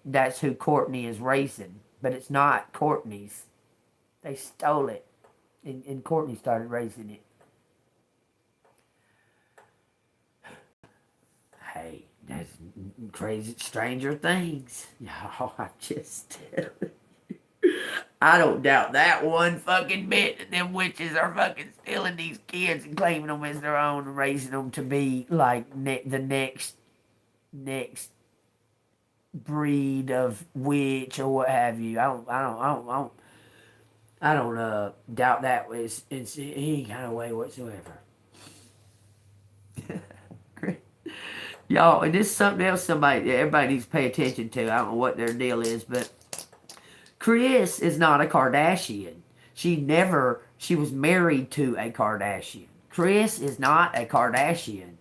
That's who Courtney is raising. But it's not Courtney's. They stole it. And Courtney started raising it. Hey, that's crazy. Stranger Things. Y'all, I just tell you. I don't doubt that one fucking bit that them witches are fucking stealing these kids and claiming them as their own and raising them to be like the next breed of witch or what have you. I don't doubt that was in any kind of way whatsoever. Y'all, and this is something else everybody needs to pay attention to. I don't know what their deal is, but Chris is not a Kardashian. She was married to a Kardashian. Chris is not a Kardashian.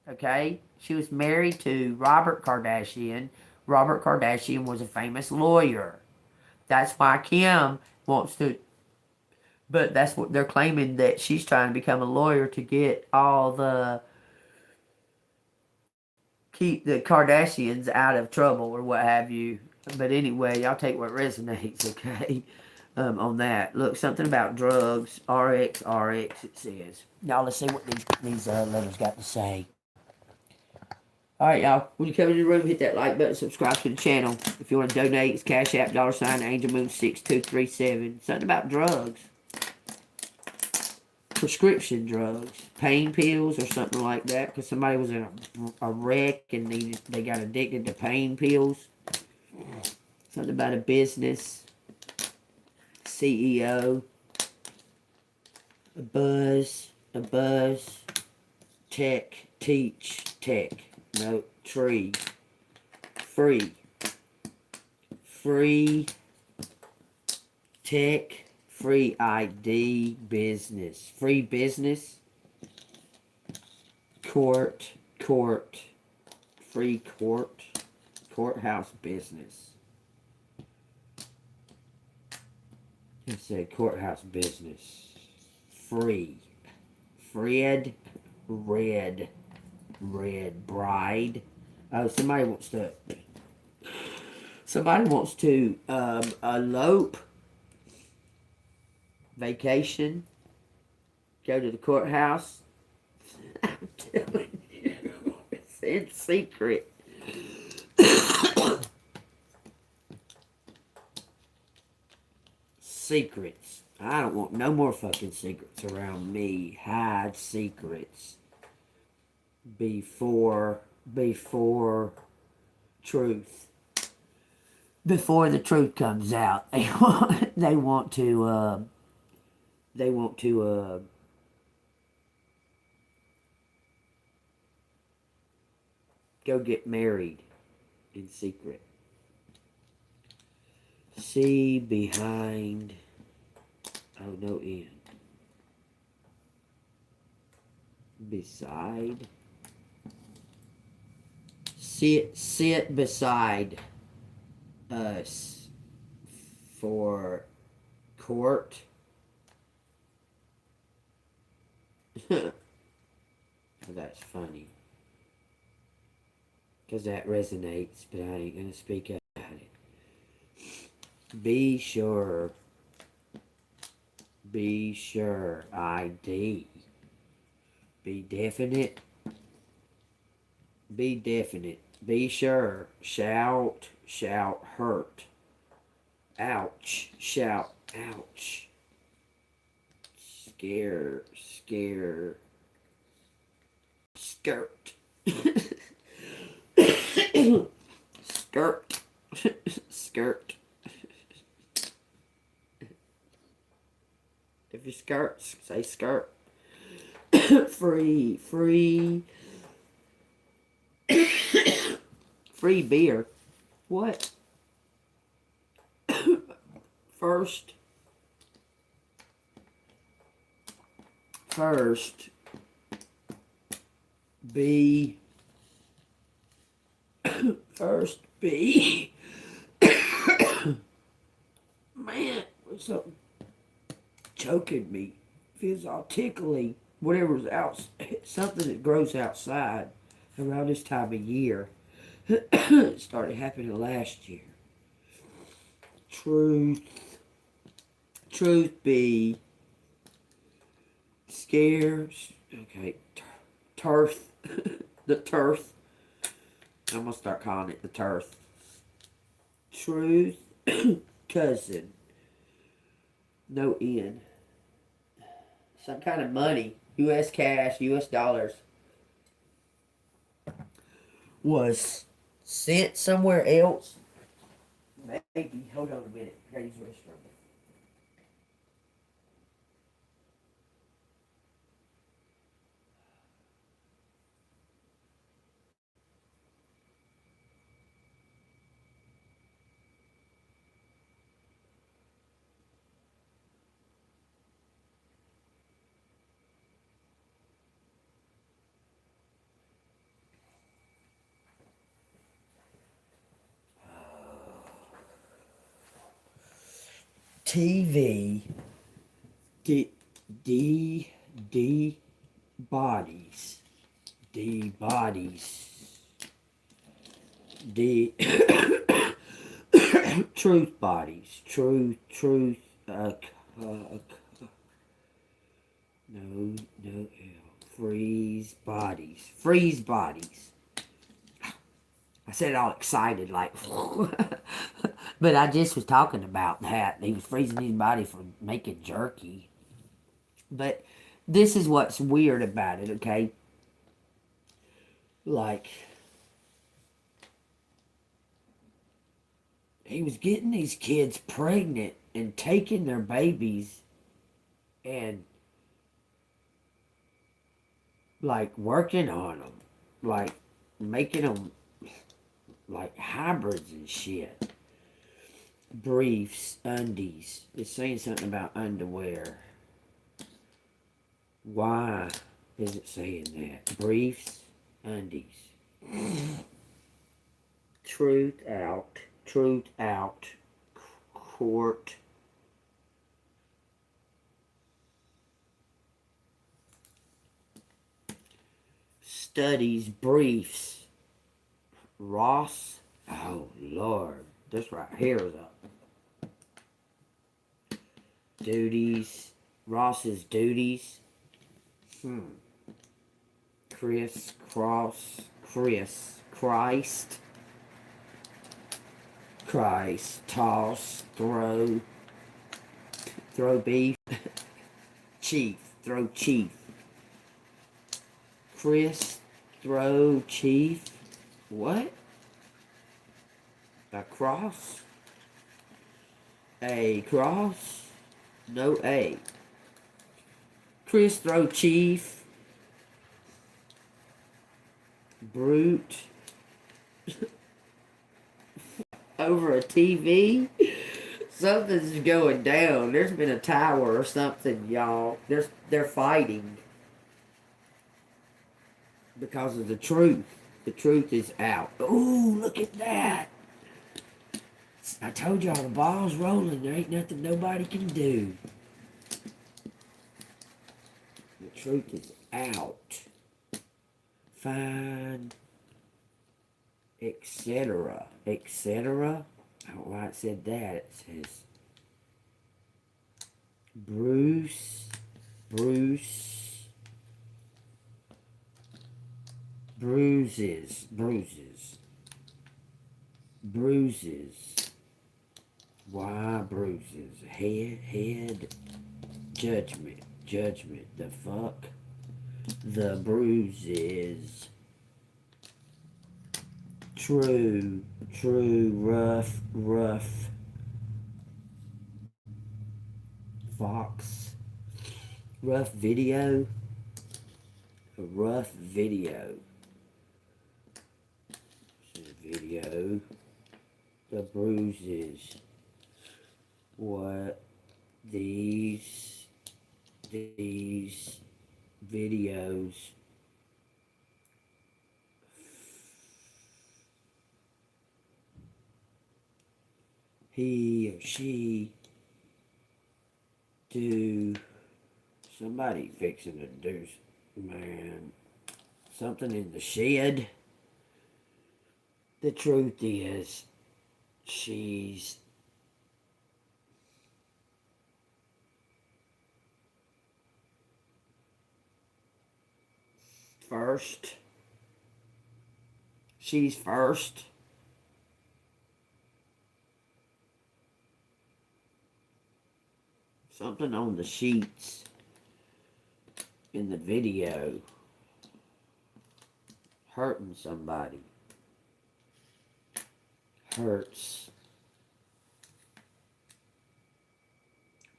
Okay? She was married to Robert Kardashian. Robert Kardashian was a famous lawyer. That's why Kim wants to, but that's what they're claiming, that she's trying to become a lawyer to get keep the Kardashians out of trouble or what have you. But anyway, y'all take what resonates, okay? On that. Look, something about drugs. RX, RX, it says. Now let's see what these letters got to say. Alright, y'all. When you come into the room, hit that like button, subscribe to the channel. If you want to donate, it's Cash App, $AngelMoon6237. Something about drugs. Prescription drugs. Pain pills or something like that. Because somebody was in a wreck and they got addicted to pain pills. Something about a business. CEO. A buzz. Tech. Teach. Tech. No, tree. Free. Tech. Free ID. Business. Free business. Court. Free court. Courthouse business. It said courthouse business. Free. Fred. Red. Bride. Oh, somebody wants to elope. Vacation. Go to the courthouse. I'm telling you, it's in secret. Secrets. I don't want no more fucking secrets around me. Hide secrets. Before truth. Before the truth comes out, they want to go get married in secret. See behind. Oh, no end. Beside. Sit beside us for court. That's funny. Because that resonates, but I ain't going to speak about it. Be sure. ID. Be definite. Be sure. Shout, hurt. Ouch, shout, ouch. Scare. Skirt. Skirt. If you skirt, say skirt. Free beer. What? First be man, what's something choking me? Feels all tickly. Whatever's out, something that grows outside around this time of year. It started happening last year. Truth be scares. Okay, turf. The turf. I'm gonna start calling it the turf. Truth, cousin. No end. Some kind of money. U.S. cash, U.S. dollars. Was sent somewhere else. Maybe. Hold on a minute. I gotta use the restroom. TV. D. D. Bodies. D. Bodies. D. Truth bodies. Truth. No. Freeze bodies. Freeze bodies. I said it all excited, like, but I just was talking about that. He was freezing his body for making jerky. But this is what's weird about it, okay? Like, he was getting these kids pregnant and taking their babies and, like, working on them. Like, making them, like, hybrids and shit. Briefs, undies. It's saying something about underwear. Why is it saying that? Briefs, undies. Truth out. Truth out. Court. Studies, briefs. Ross. Oh, Lord. This right here is up. Duties. Ross's duties. Chris. Cross. Chris. Christ. Christ. Toss. Throw. Throw beef. Chief. Throw chief. Chris. Throw chief. What? A cross? A cross? No A. Chris throw chief. Brute. Over a TV? Something's going down. There's been a tower or something, y'all. They're fighting. Because of the truth. The truth is out. Ooh, look at that. I told y'all the ball's rolling. There ain't nothing nobody can do. The truth is out. Fine. Etc. Etc. I don't know why it said that. It says Bruce. Bruce. Bruises. Bruises. Bruises. Why bruises? Head. Judgment. Judgment. The fuck? The bruises. True. Rough. Fox. Rough video. A rough video. Video. The bruises. What? These videos. He or she do. Somebody fixing to do, man, something in the shed. The truth is, she's first. She's first. Something on the sheets in the video. Hurting somebody. Hurts.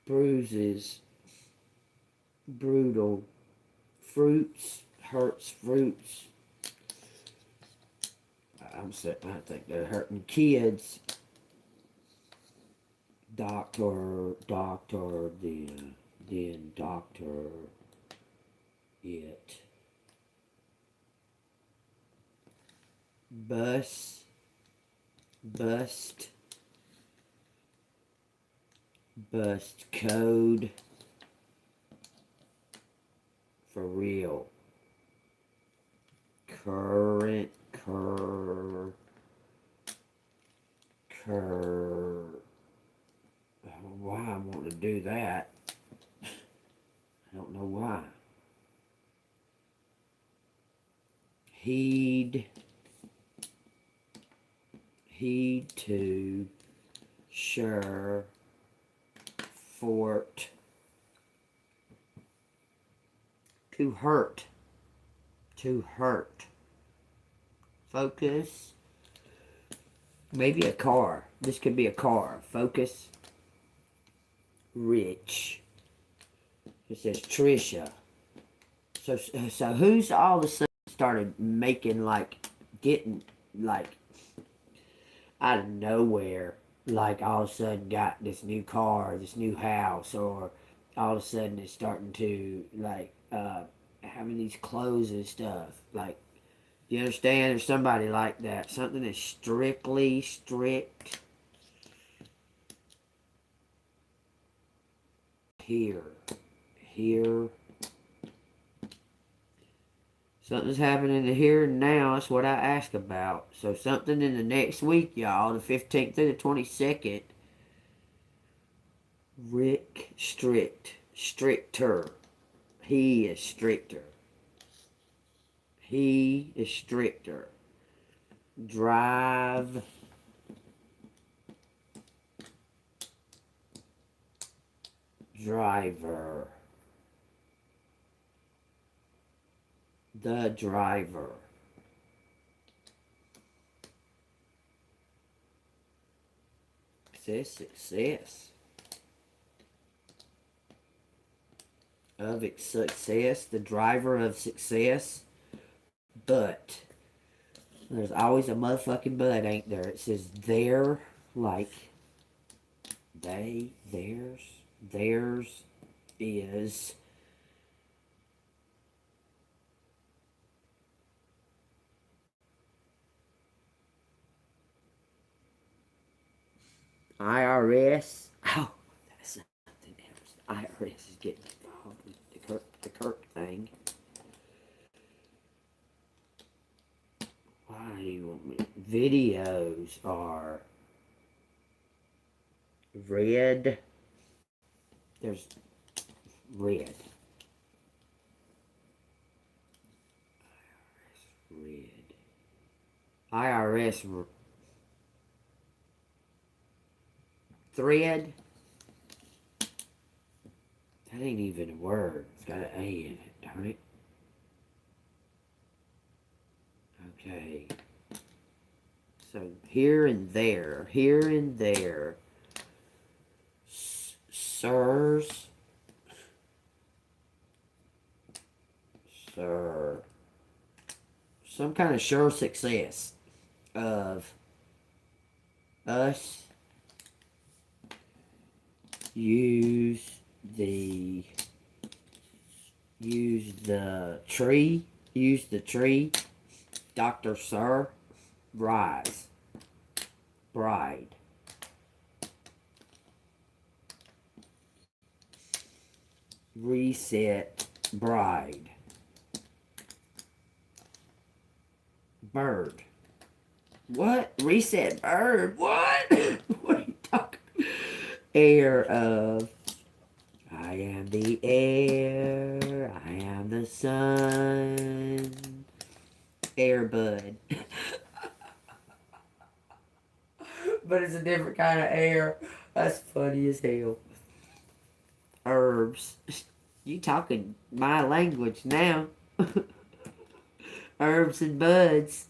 Bruises. Brutal. Fruits. Hurts fruits. I think they're hurting kids. Doctor, then doctor, it. Bust, Bust code for real. Current why I want to do that. I don't know why. Heed to sure fort to hurt focus, maybe a car, this could be a car, focus rich. It says Trisha. So who's all of a sudden started making, like, getting, like, out of nowhere, like, all of a sudden got this new car, this new house, or all of a sudden it's starting to, like, having these clothes and stuff. Like, you understand? There's somebody like that. Something that's strictly strict. Here. Something's happening in the here and now. That's what I ask about. So something in the next week, y'all, the 15th through the 22nd. Rick stricter. He is stricter. Driver. The driver. Success. Of success. The driver of success. But there's always a motherfucking but, ain't there? It says there, like theirs is IRS. Oh, that's something else. IRS is getting involved with the Kirk thing. Why do you want me? Videos are red. There's red. IRS thread. That ain't even a word. It's got an A in it, don't it? Okay. So here and there. Sirs. Sir. Some kind of sure success of us. Use the tree. Dr. Sir. Bride. Reset. Bride. Bird. What? Reset bird? What? What are you talking? Air of. I am the air. I am the sun. Air bud. But it's a different kind of air. That's funny as hell. Herbs. You talking my language now. Herbs and buds.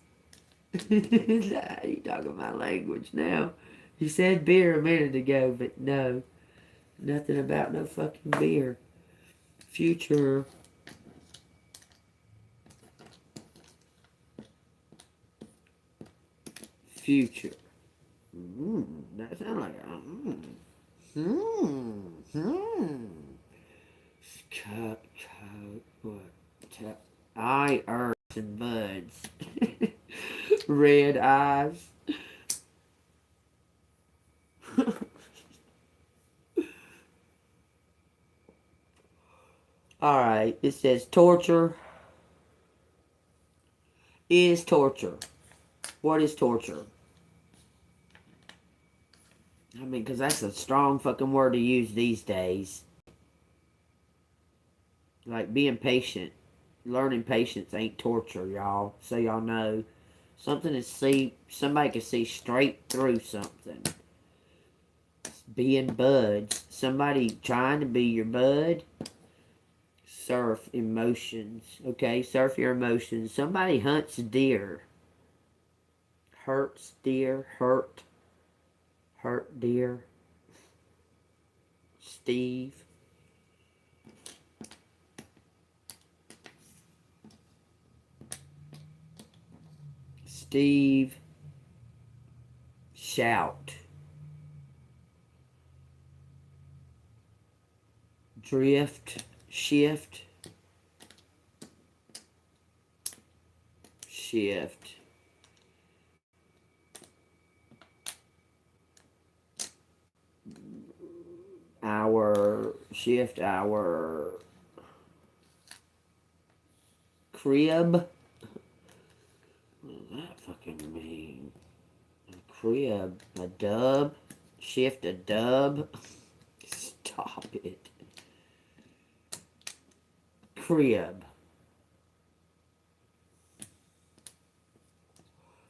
You talking my language now. You said beer a minute ago, but no. Nothing about no fucking beer. Future. That sounds like a eye, earth, and buds. Red eyes. Alright, it says torture is torture. What is torture? I mean, because that's a strong fucking word to use these days. Like, being patient. Learning patience ain't torture, y'all. So y'all know. Something to see, somebody can see straight through something. Being buds. Somebody trying to be your bud. Surf emotions. Okay, surf your emotions. Somebody hunts deer. Hurts deer. Hurt deer. Steve. Steve. Shout. Drift. Shift. Shift. Shift our crib. What does that fucking mean? A crib. A dub. Shift a dub. Stop it. Crib.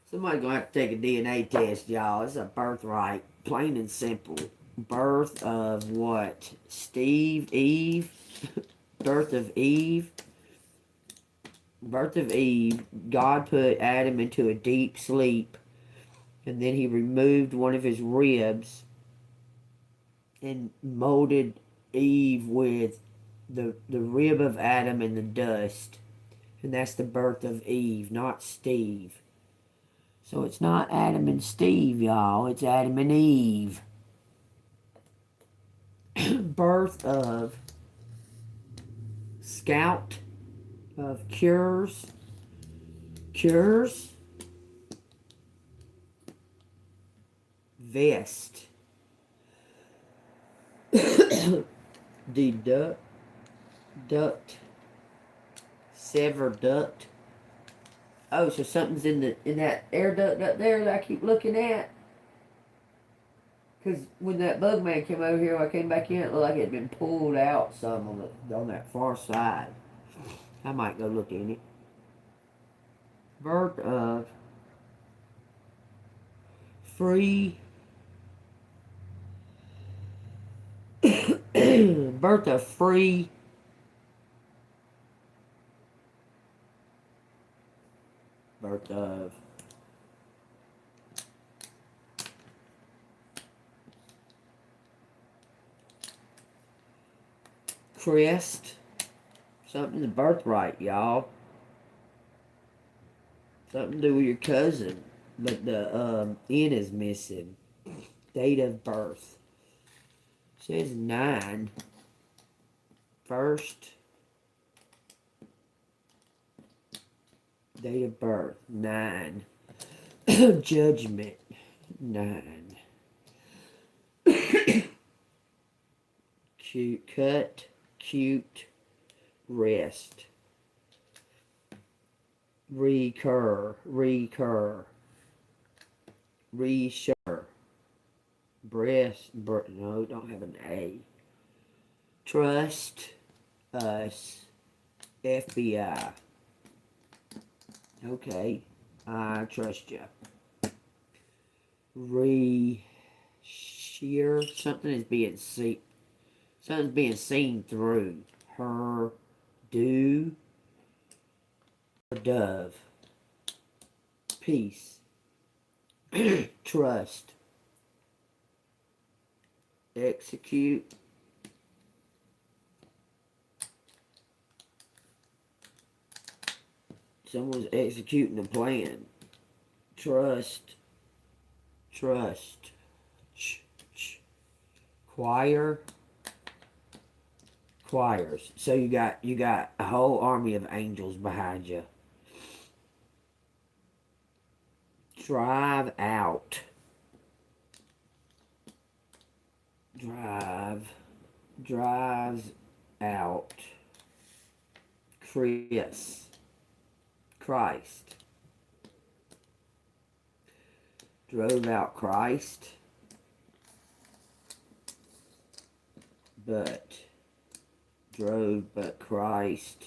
Somebody's gonna have to take a DNA test, y'all. It's a birthright. Plain and simple. Birth of what? Steve? Eve? Birth of Eve? Birth of Eve. God put Adam into a deep sleep. And then he removed one of his ribs. And molded Eve with the rib of Adam and the dust. And that's the birth of Eve, not Steve. So it's not Adam and Steve, y'all. It's Adam and Eve. Birth of Scout of Cures. Cures. Vest. Deduct. Duct. Sever duct. Oh, so something's in that air duct up there that I keep looking at. Because when that bug man came over here, I came back in, it looked like it had been pulled out some on that far side. I might go look in it. Birth of free. Birth of free. Birth of crest. Something's birthright, y'all. Something to do with your cousin. But the N is missing. Date of birth. It says 9. First. Date of birth. 9. Judgment. 9. Cute. Cut. Cute. Rest. Recur. Reassure. Breast. No, don't have an A. Trust us. FBI. Okay. I trust you. Sheer. Something is being seen. Something's being seen through. Her. Do. Dove. Peace. Trust. Execute. Someone's executing a plan. Trust. Choir. Choirs. So you got a whole army of angels behind you. Drive out. Drives out. Christ. Drove out Christ, but Christ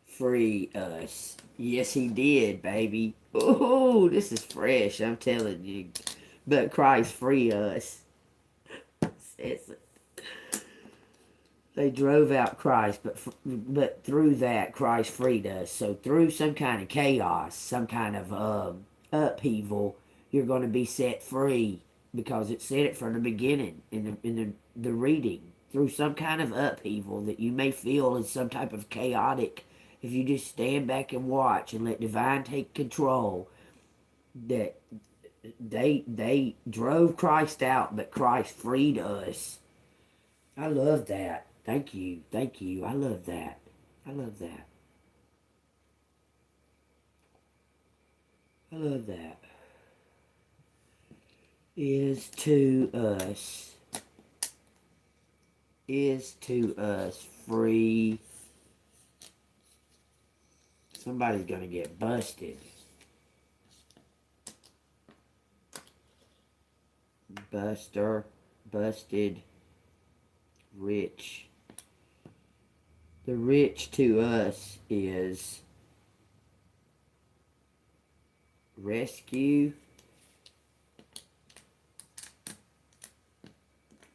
free us. Yes, he did, baby. Oh, this is fresh, I'm telling you. But Christ free us. They drove out Christ, but through that, Christ freed us. So through some kind of chaos, some kind of upheaval, you're going to be set free, because it said it from the beginning in the reading. Through some kind of upheaval that you may feel is some type of chaotic, if you just stand back and watch and let divine take control, that they drove Christ out, but Christ freed us. I love that. Thank you. Thank you. I love that. I love that. I love that. Is to us free. Somebody's gonna get busted. Busted, rich. The rich to us is rescue.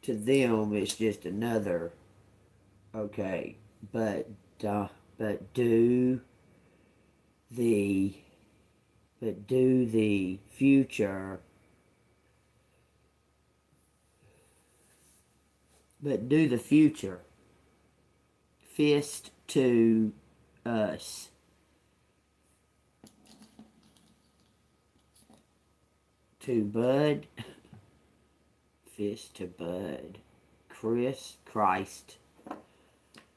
To them, it's just another. Okay, but do the future. But do the future. Fist to us. To Bud. Fist to Bud. Christ.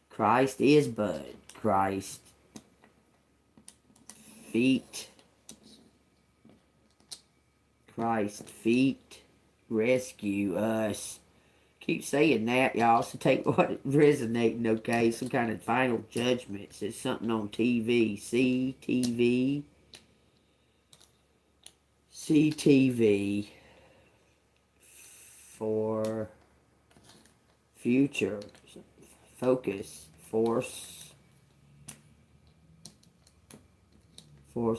Christ is Bud. Christ. Feet. Christ feet. Rescue us. Keep saying that, y'all. So take what is resonating, okay? Some kind of final judgment. It says something on TV. CTV. CTV. For future. Focus. Force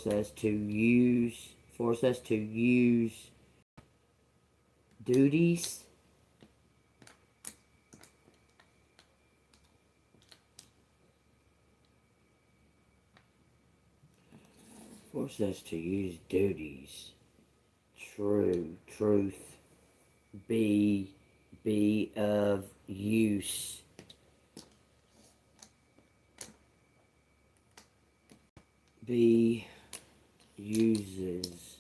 us to use. Force us to use duties. Force us to use duties. Truth. Be of use. Be uses.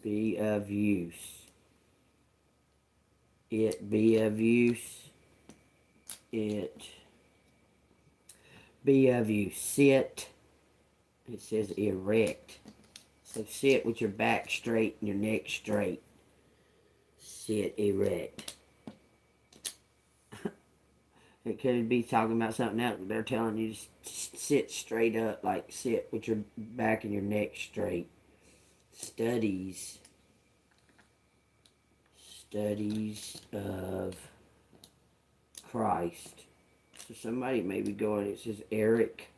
Be of use. It be of use. It be of use. Sit. It says erect. So sit with your back straight and your neck straight. Sit erect. It could be talking about something else, but they're telling you to sit straight up, like sit with your back and your neck straight. Studies of Christ. So somebody may be going, it says Eric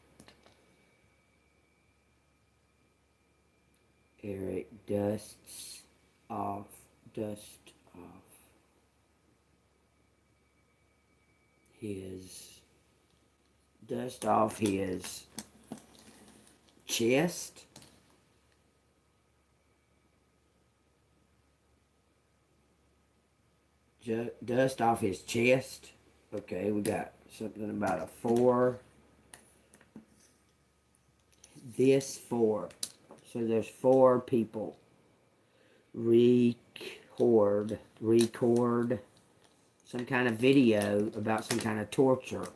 dusts off his chest. Dust off his chest. Okay, we got something about a 4. This 4. So there's 4 people. Record some kind of video about some kind of torture.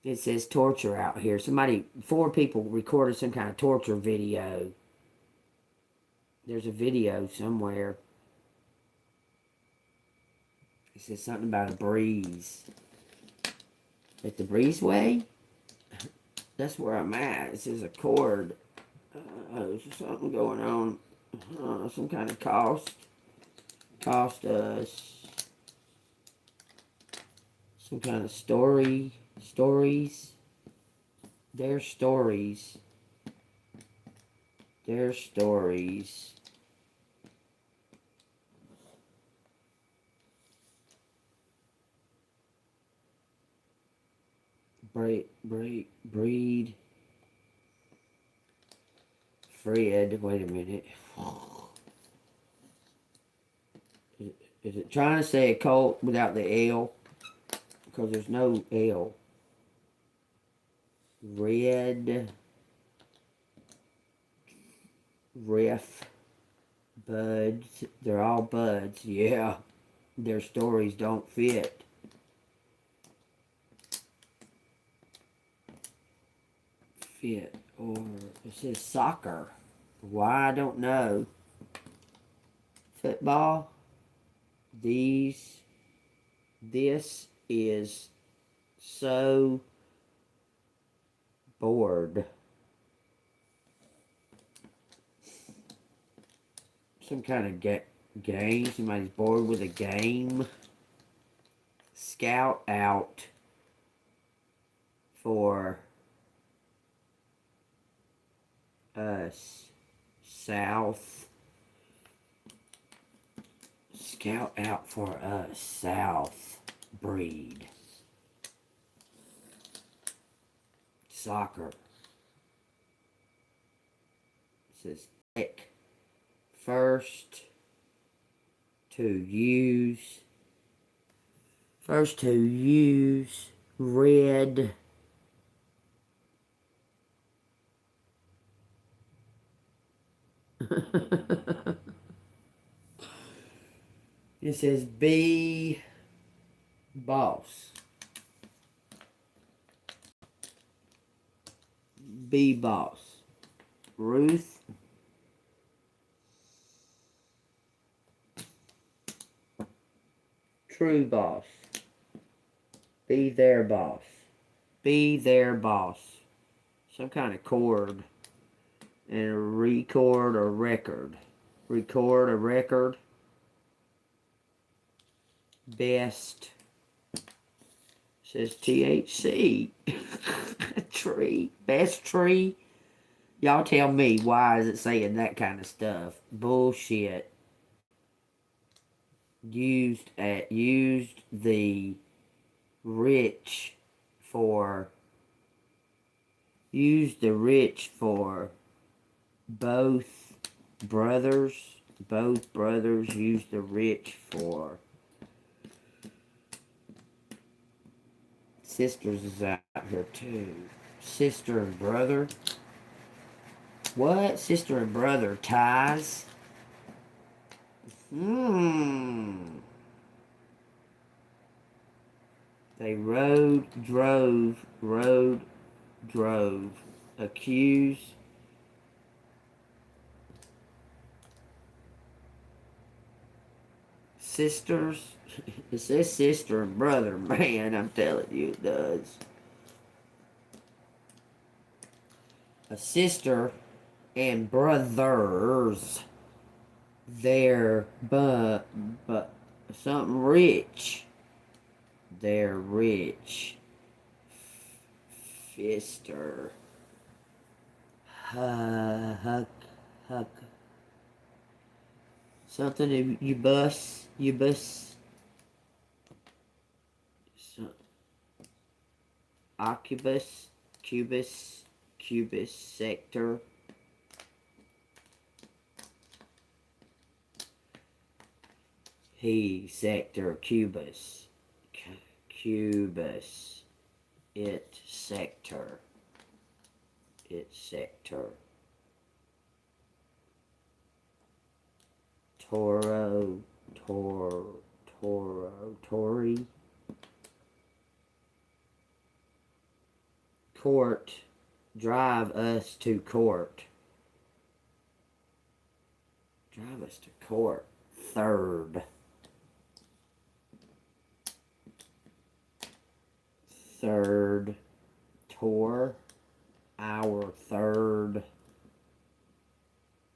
It says torture out here. 4 people recorded some kind of torture video. There's a video somewhere. It says something about a breeze. at the breezeway. That's where I'm at. This is a cord. There's something going on. Some kind of cost us some kind of stories. Their stories. Breed. Fred, wait a minute. Is it trying to say a cult without the L? Because there's no L. Red. Riff. Buds. They're all buds, yeah. Their stories don't fit. Or it says soccer. Why, I don't know. Football. This is so bored. Some kind of game. Somebody's bored with a game. Scout out for us. South. Scout out for us. South breed. Soccer. It says tech. First to use red. It says be boss. Be boss. Ruth. True boss. Be their boss. Be their boss. Some kind of chord. And a record or record. Record a record. Best. Says THC. Tree. Best tree. Y'all tell me, why is it saying that kind of stuff? Bullshit. Used the rich for both brothers. Both brothers use the rich for. Sisters is out here too. Sister and brother. What? Sister and brother ties? They drove. Accuse. Sisters. It says sister and brother, man. I'm telling you, it does. A sister and brothers. They're but something rich. They're rich. Fister. Huck. Something you bus. Occupus. Cubus sector. He sector Cubus. It sector. Tory. Court. Drive us to court. Third. third tour, our third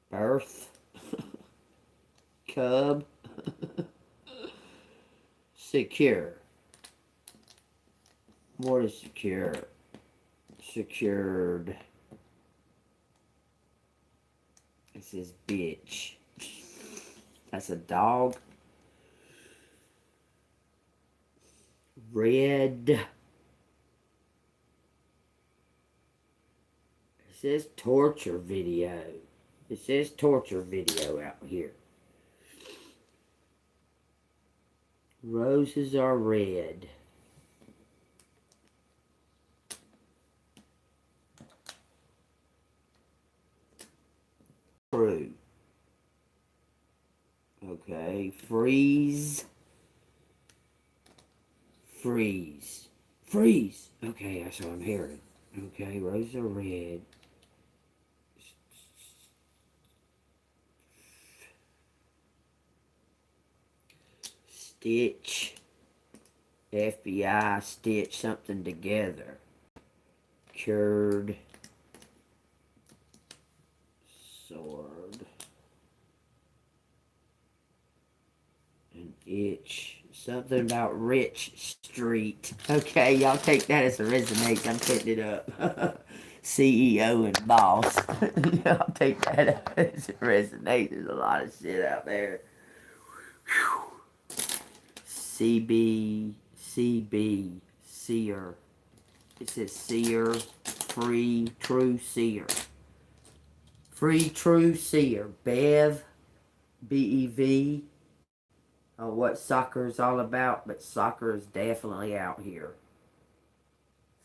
birth, cub, secure. What is secure? Secured. It says bitch. That's a dog. Red. It says torture video. It says torture video out here. Roses are red. True. Okay, freeze. Freeze. Freeze! Okay, that's what I'm hearing. Okay, roses are red. Stitch. FBI stitch something together. Cured. Sword. An itch. Something about Rich Street. Okay, y'all take that as a resonates. I'm putting it up. CEO and boss. Y'all take that up as it resonates. There's a lot of shit out there. CB, seer. It says seer, free, true seer. Free, true seer. Bev, BEV. What soccer is all about, but soccer is definitely out here.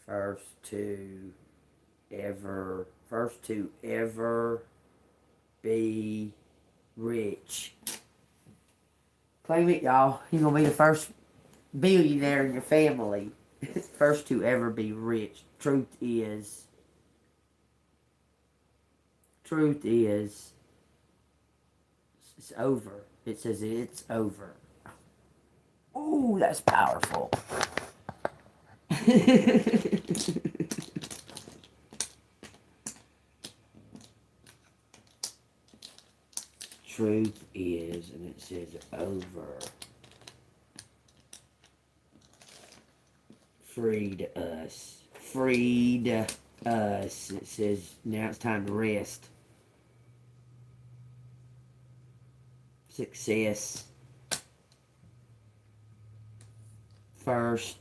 First to ever be rich. Claim it, y'all. You're gonna be the first billionaire in your family. First to ever be rich. Truth is, it's over. It says it's over. Ooh, that's powerful. Truth is, and it says over. Freed us. Freed us. It says now it's time to rest. Success. First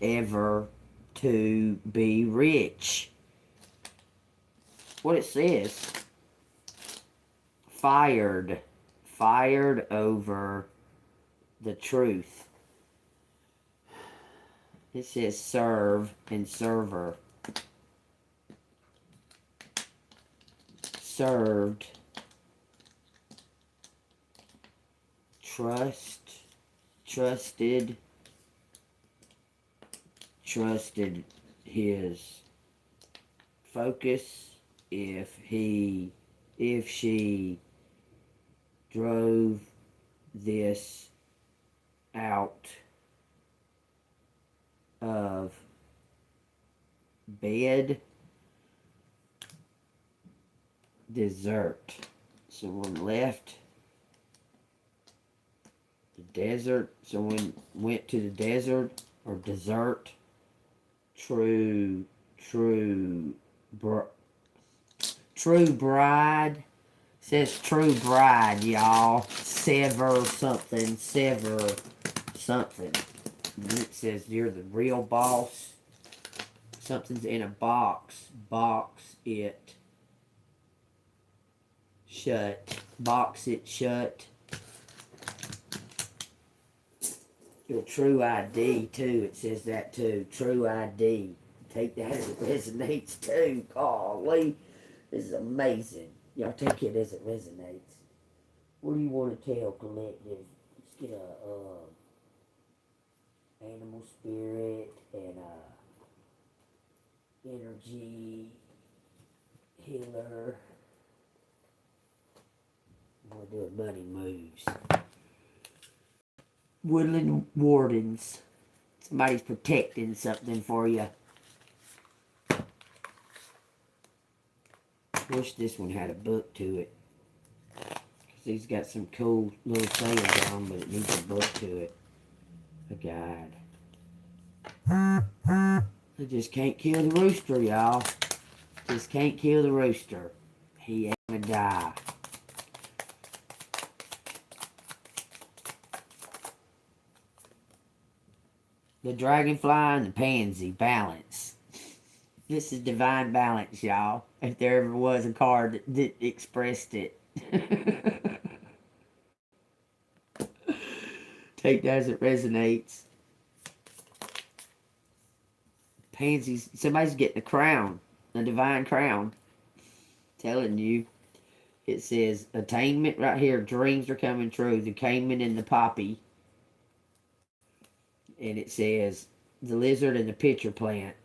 ever to be rich. What it says. Fired over the truth. It says serve and server. Served. Trusted his focus if she drove this out of bed. Desert. Someone left the desert. Someone went to the desert or desert. True bride. Says true bride, y'all. Sever something. And then it says you're the real boss. Something's in a box. Box it shut. Box it shut. Your true ID too. It says that too. True ID. Take that as it resonates too. Golly, this is amazing. Y'all take it as it resonates. What do you want to tell collective? Let's get a animal spirit and energy healer. We're doing money moves. Woodland Wardens. Somebody's protecting something for you. Wish this one had a book to it. Because he's got some cool little sayings on, but it needs a book to it. A guide. I just can't kill the rooster, y'all. Just can't kill the rooster. He ain't gonna die. The dragonfly and the pansy, balance. This is divine balance, y'all. If there ever was a card that expressed it. Take that as it resonates. Pansies, somebody's getting a crown. A divine crown. Telling you. It says attainment right here. Dreams are coming true. The caiman and the poppy. And it says the lizard and the pitcher plant.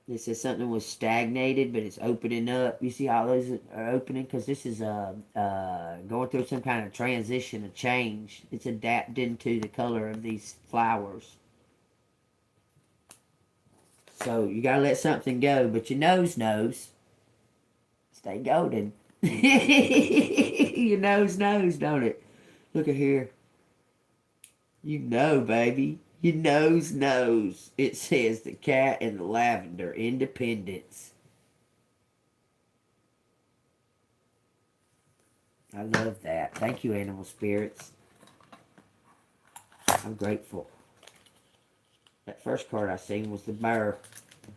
It says something was stagnated, but it's opening up. You see how those are opening? Because this is going through some kind of transition, a change. It's adapting to the color of these flowers. So you got to let something go, but your nose knows. Stay golden. Your nose knows, don't it? Look at here. You know, baby. Your nose knows. It says the cat and the lavender. Independence. I love that. Thank you, animal spirits. I'm grateful. That first card I seen was the bear.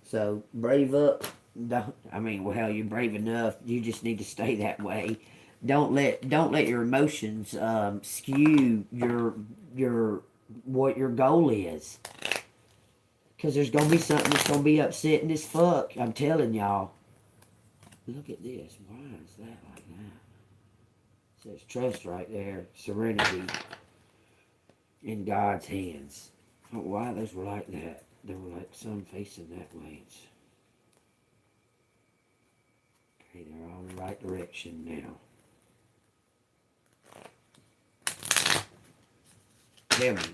So, brave up. Don't, I mean, well, hell, you're brave enough. You just need to stay that way. Don't let your emotions skew your what your goal is. Because there's going to be something that's going to be upsetting as fuck. I'm telling y'all. Look at this. Why is that like that? It says trust right there. Serenity. In God's hands. I don't know why those were like that. They were like sun facing that way. Okay, they're all in the right direction now.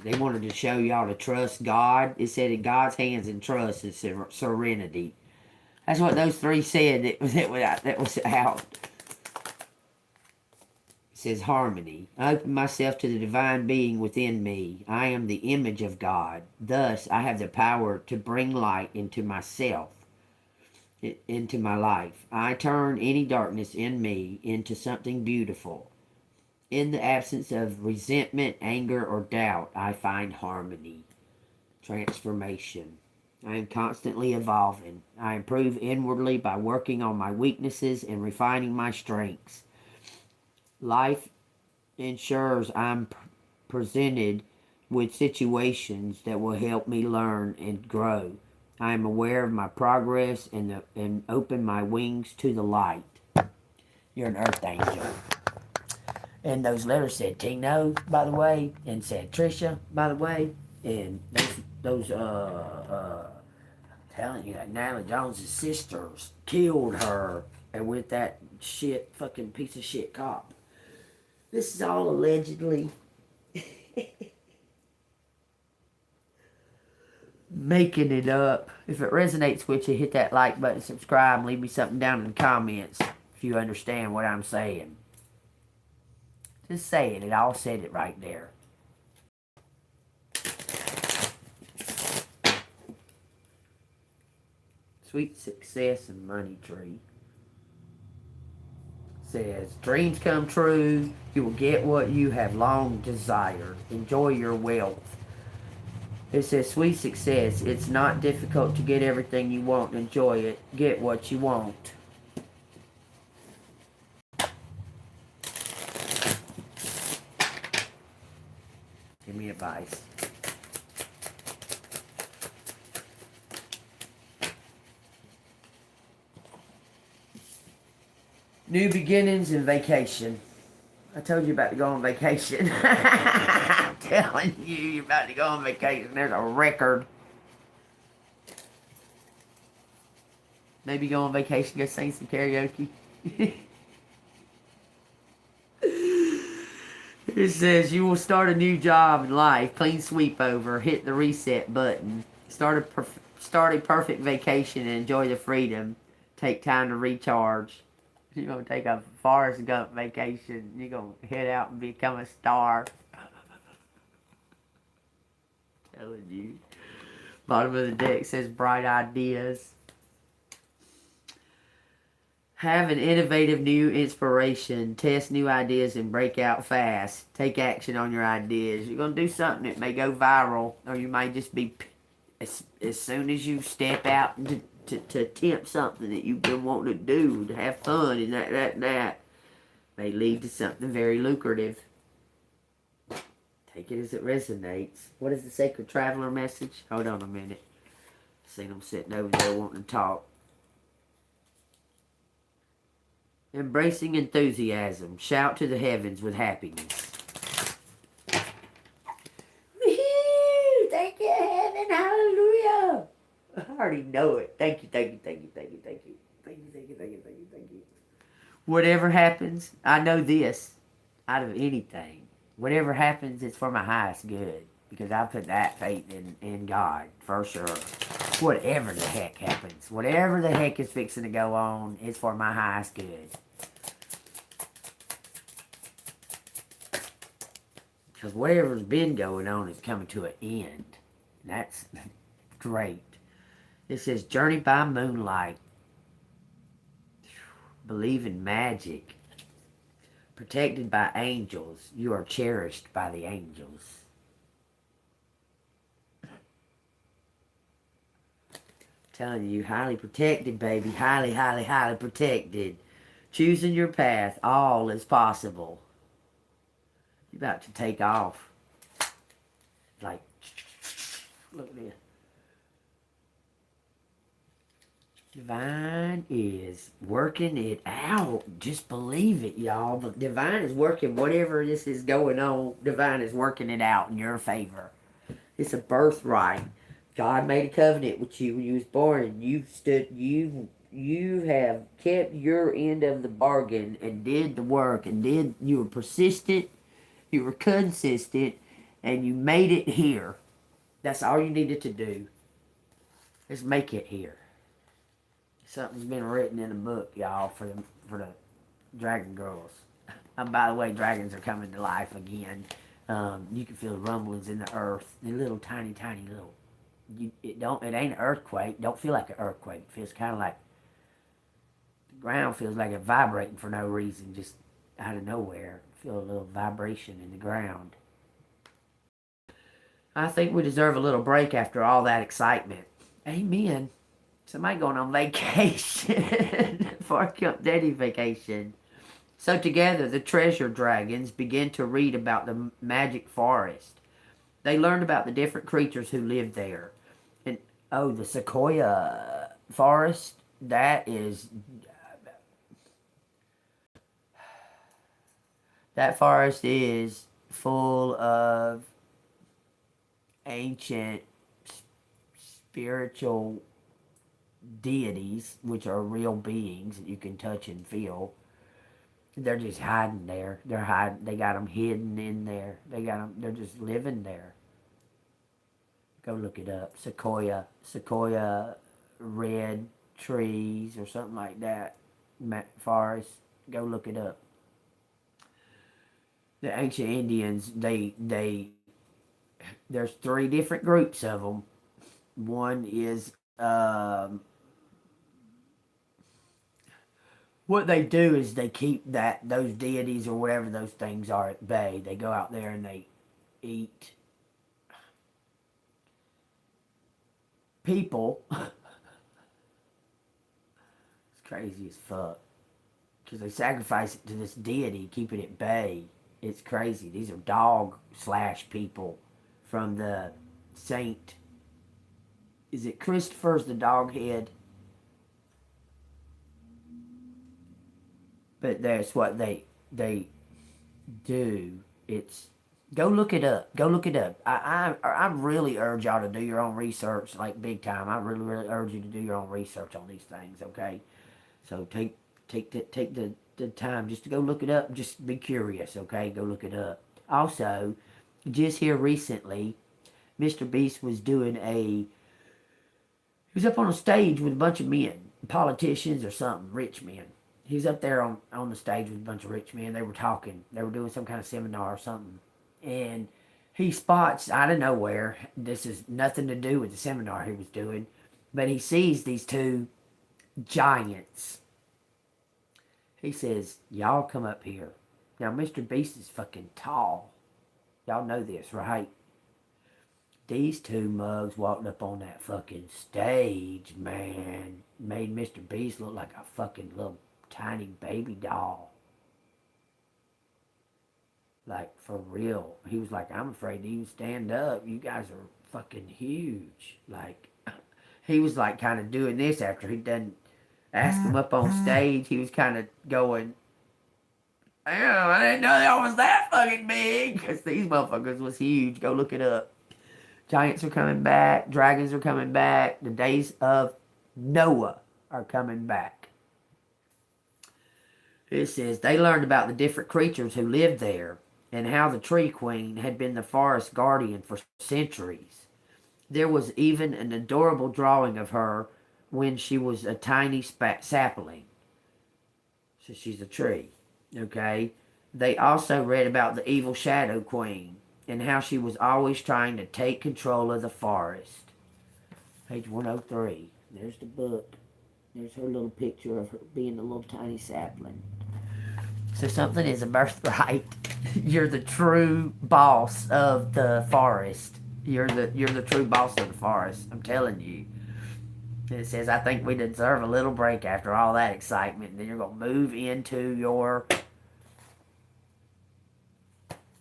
They wanted to show y'all to trust God. It said in God's hands and trust is serenity. That's what those three said that was out. It says harmony. I open myself to the divine being within me. I am the image of God. Thus, I have the power to bring light into myself, into my life. I turn any darkness in me into something beautiful. In the absence of resentment, anger, or doubt, I find harmony, transformation. I am constantly evolving. I improve inwardly by working on my weaknesses and refining my strengths. Life ensures I'm presented with situations that will help me learn and grow. I am aware of my progress and open my wings to the light. You're an earth angel. And those letters said Tino, by the way, and said Trisha, by the way, and those telling you that Natalie Jones' sisters killed her, and with that shit, fucking piece of shit cop. This is all allegedly making it up. If it resonates with you, hit that like button, subscribe, leave me something down in the comments if you understand what I'm saying. Just saying it. All said it right there. Sweet success and money tree. Says, dreams come true. You will get what you have long desired. Enjoy your wealth. It says, sweet success. It's not difficult to get everything you want. Enjoy it. Get what you want. Give me advice. New beginnings and vacation. I told you about to go on vacation. I'm telling you, you're about to go on vacation. There's a record. Maybe go on vacation, go sing some karaoke. It says you will start a new job in life, clean sweep over, hit the reset button, start a perfect vacation and enjoy the freedom. Take time to recharge. You're gonna take a Forrest Gump vacation. You're gonna head out and become a star. Telling you. Bottom of the deck says bright ideas. Have an innovative new inspiration. Test new ideas and break out fast. Take action on your ideas. You're going to do something that may go viral, or you may just be, as soon as you step out to attempt something that you've been wanting to do, to have fun, and that may lead to something very lucrative. Take it as it resonates. What is the Sacred Traveler message? Hold on a minute. I seen them sitting over there wanting to talk. Embracing enthusiasm. Shout to the heavens with happiness. Woo-hoo! Thank you, heaven. Hallelujah. I already know it. Thank you, thank you, thank you, thank you, thank you. Thank you, thank you, thank you, thank you, thank you. Whatever happens, I know this out of anything. Whatever happens, it's for my highest good. Because I put that faith in God, for sure. Whatever the heck happens, whatever the heck is fixing to go on, it's for my highest good. Because whatever's been going on is coming to an end. That's great. It says, journey by moonlight. Believe in magic. Protected by angels. You are cherished by the angels. Telling you, highly protected, baby. Highly, highly, highly protected. Choosing your path. All is possible. You're about to take off. Like, look at this. Divine is working it out. Just believe it, y'all. But Divine is working whatever this is going on. Divine is working it out in your favor. It's a birthright. God made a covenant with you when you was born, and you have kept your end of the bargain and did the work and you were persistent, you were consistent, and you made it here. That's all you needed to do. Is make it here. Something's been written in a book, y'all, for the Dragon Girls. By the way, dragons are coming to life again. You can feel the rumblings in the earth. They're little tiny little. It ain't an earthquake. Don't feel like an earthquake. It feels kind of like the ground feels like it's vibrating for no reason, just out of nowhere. Feel a little vibration in the ground. I think we deserve a little break after all that excitement. Amen. Somebody going on vacation. Fork Up Daddy vacation. So together, the treasure dragons began to read about the magic forest. They learned about the different creatures who lived there. And, the sequoia forest, that forest is full of ancient spiritual deities, which are real beings that you can touch and feel. They're just hiding there. They're hiding. They got them hidden in there. They're just living there. Go look it up. Sequoia red trees or something like that. Forest. Go look it up. The ancient Indians, there's 3 different groups of them. One is, what they do is they keep those deities or whatever those things are at bay. They go out there and they eat people. It's crazy as fuck. Because they sacrifice it to this deity, keep it at bay. It's crazy. These are dog/people from the Saint. Is it Christopher's the dog head? But that's what they do. It's go look it up. Go look it up. I really urge y'all to do your own research, like big time. I really urge you to do your own research on these things. Okay, so take the time just to go look it up. Just be curious. Okay, go look it up. Also, just here recently, Mr. Beast was doing he was up on a stage with a bunch of men, politicians or something, rich men. He was up there on the stage with a bunch of rich men. They were talking. They were doing some kind of seminar or something. And he spots out of nowhere, this is nothing to do with the seminar he was doing, but he sees these two giants. He says, y'all come up here. Now, Mr. Beast is fucking tall. Y'all know this, right? These two mugs walked up on that fucking stage, man. Made Mr. Beast look like a fucking little tiny baby doll. Like, for real. He was like, I'm afraid to even stand up. You guys are fucking huge. Like, he was like kind of doing this after he done asked him up on stage. He was kind of going, damn, I didn't know y'all was that fucking big. Because these motherfuckers was huge. Go look it up. Giants are coming back. Dragons are coming back. The days of Noah are coming back. It says, they learned about the different creatures who lived there and how the tree queen had been the forest guardian for centuries. There was even an adorable drawing of her when she was a tiny sapling. So she's a tree, okay? They also read about the evil shadow queen and how she was always trying to take control of the forest. Page 103. There's the book. There's her little picture of her being a little tiny sapling. So something is a birthright. You're the true boss of the forest. You're the true boss of the forest. I'm telling you. And it says, I think we deserve a little break after all that excitement. And then you're going to move into your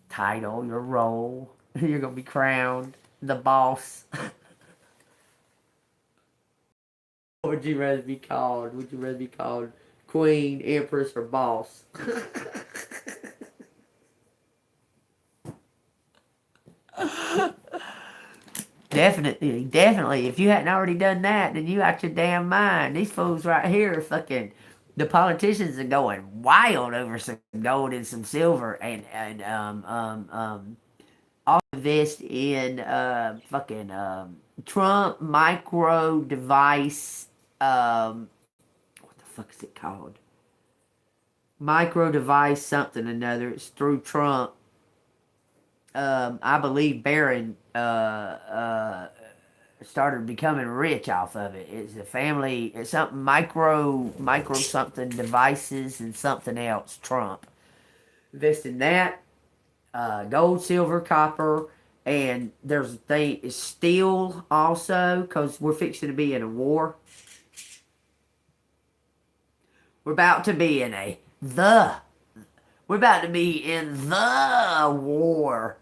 title, your role. You're going to be crowned the boss. What would you rather be called? Would you rather be called Queen, Empress, or Boss? Definitely. If you hadn't already done that, then you out your damn mind. These fools right here are fucking. The politicians are going wild over some gold and some silver and all invest in fucking Trump micro device. What the fuck is it called? Micro device something or another. It's through Trump. I believe Barron started becoming rich off of it. It's a family. It's something micro something devices and something else. Trump invest in that. Gold, silver, copper, and there's a thing is steel also because we're fixing to be in a war. We're about to be in We're about to be in the war.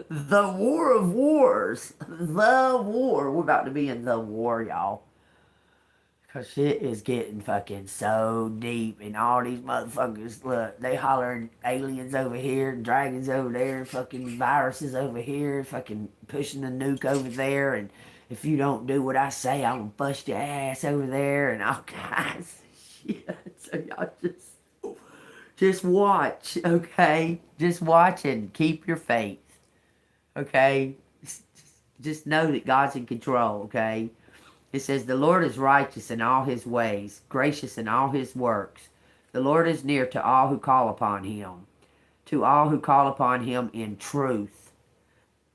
The war of wars. The war. We're about to be in the war, y'all. Because shit is getting fucking so deep. And all these motherfuckers, look, they hollering aliens over here, dragons over there, fucking viruses over here, fucking pushing the nuke over there. And if you don't do what I say, I'm going to bust your ass over there. And all kinds of shit. So y'all just watch, okay? Just watch and keep your faith, okay? Just know that God's in control, okay? It says, the Lord is righteous in all his ways, gracious in all his works. The Lord is near to all who call upon him, to all who call upon him in truth.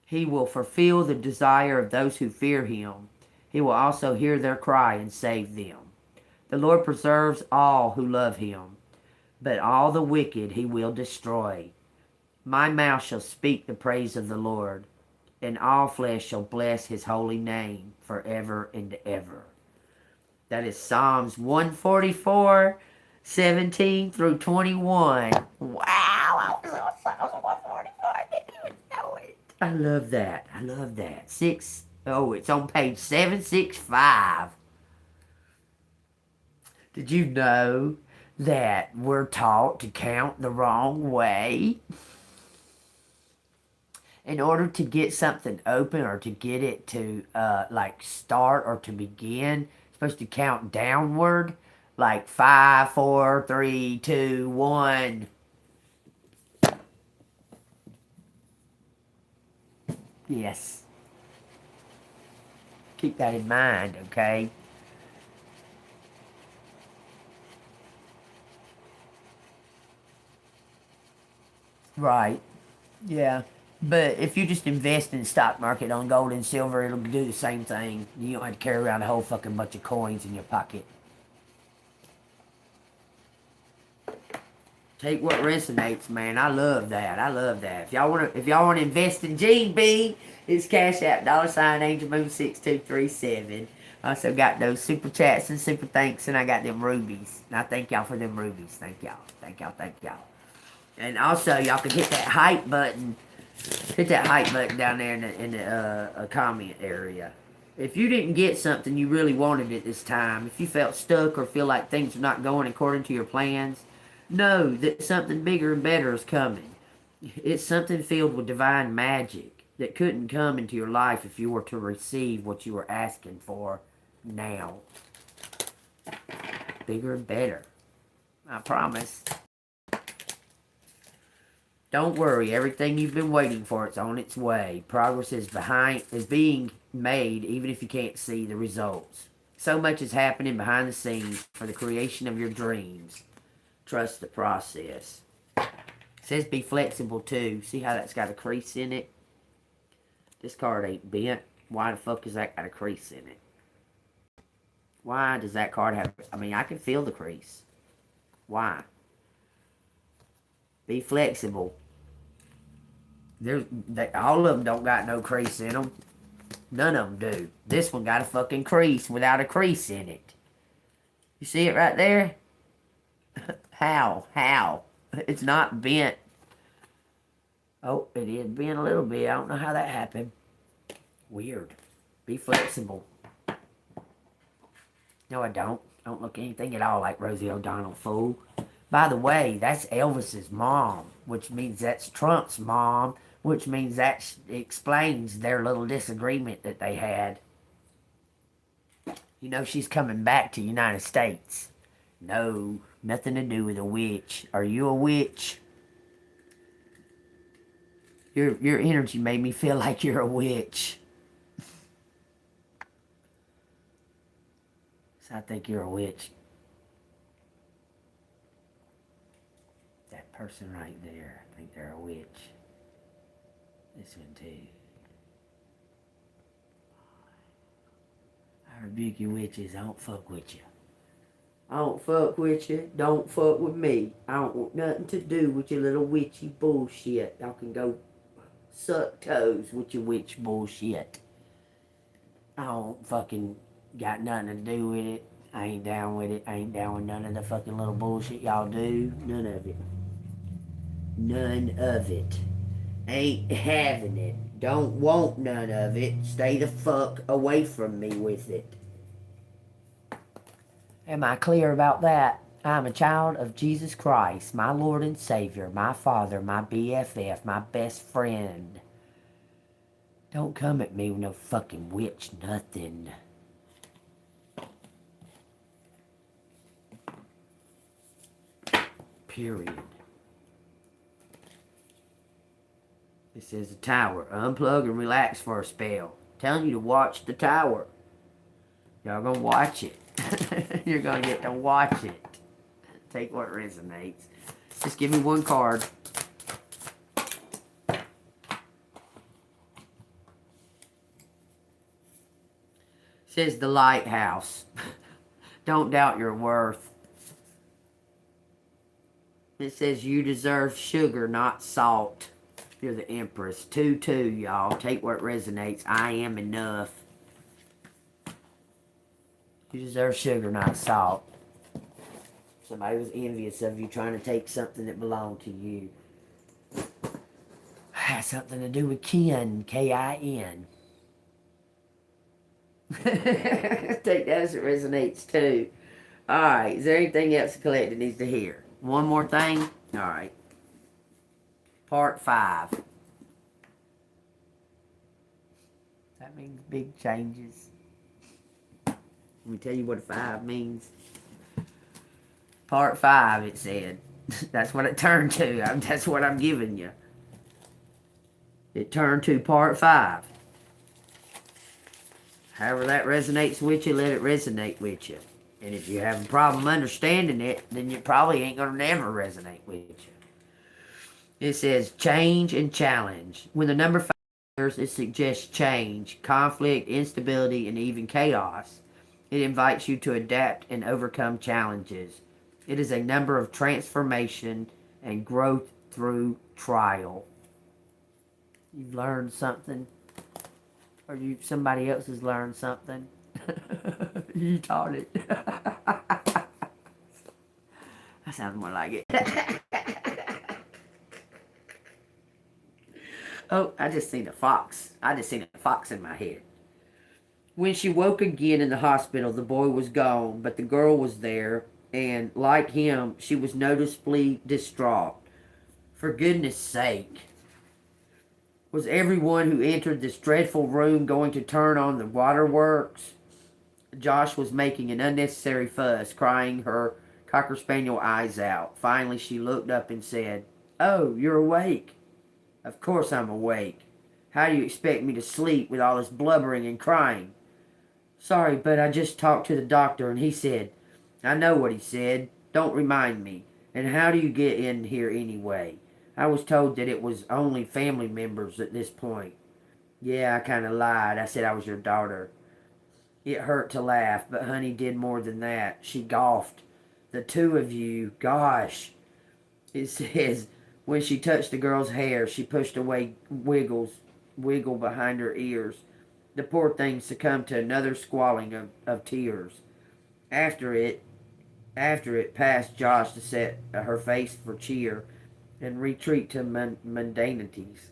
He will fulfill the desire of those who fear him. He will also hear their cry and save them. The Lord preserves all who love him, but all the wicked he will destroy. My mouth shall speak the praise of the Lord, and all flesh shall bless his holy name forever and ever. That is Psalms 144, 17 through 21. Wow, I was on Psalms 144. I didn't even know it. I love that. It's on page 765. Did you know that we're taught to count the wrong way? In order to get something open or to get it to like start or to begin, it's supposed to count downward, like 5, 4, 3, 2, 1. Yes. Keep that in mind, okay? Right. Yeah. But if you just invest in the stock market on gold and silver, it'll do the same thing. You don't have to carry around a whole fucking bunch of coins in your pocket. Take what resonates, man. I love that. I love that. If y'all wanna invest in GB, it's Cash App $Angel Moon 6237. I also got those super chats and super thanks, and I got them rubies. And I thank y'all for them rubies. Thank y'all. Thank y'all. Thank y'all. And also, y'all can hit that hype button. Hit that hype button down there in the comment area. If you didn't get something you really wanted at this time, if you felt stuck or feel like things are not going according to your plans, know that something bigger and better is coming. It's something filled with divine magic that couldn't come into your life if you were to receive what you were asking for now. Bigger and better. I promise. Don't worry, everything you've been waiting for, it's on its way. Progress is being made even if you can't see the results. So much is happening behind the scenes for the creation of your dreams. Trust the process. It says be flexible too. See how that's got a crease in it? This card ain't bent. Why the fuck has that got a crease in it? Why does that card have... I mean, I can feel the crease. Why? Be flexible. All of them don't got no crease in them. None of them do. This one got a fucking crease without a crease in it. You see it right there? How? It's not bent. Oh, it is bent a little bit. I don't know how that happened. Weird. Be flexible. No, I don't. I don't look anything at all like Rosie O'Donnell, fool. By the way, that's Elvis's mom, which means that's Trump's mom, which means that explains their little disagreement that they had. You know, she's coming back to the United States. No, nothing to do with a witch. Are you a witch? Your energy made me feel like you're a witch. So I think you're a witch. That person right there, I think they're a witch. This one too. I rebuke you witches. I don't fuck with you. I don't fuck with you. Don't fuck with me. I don't want nothing to do with your little witchy bullshit. Y'all can go suck toes with your witch bullshit. I don't fucking got nothing to do with it. I ain't down with it. I ain't down with none of the fucking little bullshit y'all do. None of it. None of it. Ain't having it. Don't want none of it. Stay the fuck away from me with it. Am I clear about that? I'm a child of Jesus Christ, my Lord and Savior, my Father, my BFF, my best friend. Don't come at me with no fucking witch nothing. Period. This is a tower. Unplug and relax for a spell. Telling you to watch the tower. Y'all gonna watch it. You're gonna get to watch it. Take what resonates. Just give me one card. Says the lighthouse. Don't doubt your worth. It says you deserve sugar, not salt. You're the Empress. 2-2, y'all. Take what resonates. I am enough. You deserve sugar, not salt. Somebody was envious of you trying to take something that belonged to you. Has something to do with kin. K-I-N. Take that as it resonates too. Alright, is there anything else the collector needs to hear? One more thing? Alright. Part 5. That means big changes. Let me tell you what a 5 means. Part 5, it said. That's what it turned to. That's what I'm giving you. it turned to part 5. However that resonates with you, let it resonate with you. And if you have a problem understanding it, then it probably ain't going to never resonate with you. It says change and challenge. When the number 5 appears, it suggests change, conflict, instability, and even chaos. It invites you to adapt and overcome challenges. It is a number of transformation and growth through trial. You've learned something, or somebody else has learned something. You taught it. That sounds more like it. Oh, I just seen a fox. I just seen a fox in my head. When she woke again in the hospital, the boy was gone, but the girl was there, and like him, she was noticeably distraught. For goodness sake, was everyone who entered this dreadful room going to turn on the waterworks? Josh was making an unnecessary fuss, crying her cocker spaniel eyes out. Finally, she looked up and said, "Oh, you're awake." "Of course I'm awake. How do you expect me to sleep with all this blubbering and crying?" "Sorry, but I just talked to the doctor and he said—" "I know what he said. Don't remind me. And how do you get in here anyway? I was told that it was only family members at this point." "Yeah, I kind of lied. I said I was your daughter." It hurt to laugh, but Honey did more than that. She golfed. "The two of you, gosh." It says, when she touched the girl's hair, she pushed away wiggle behind her ears. The poor thing succumbed to another squalling of tears. After it passed Josh to set her face for cheer and retreat to mundanities.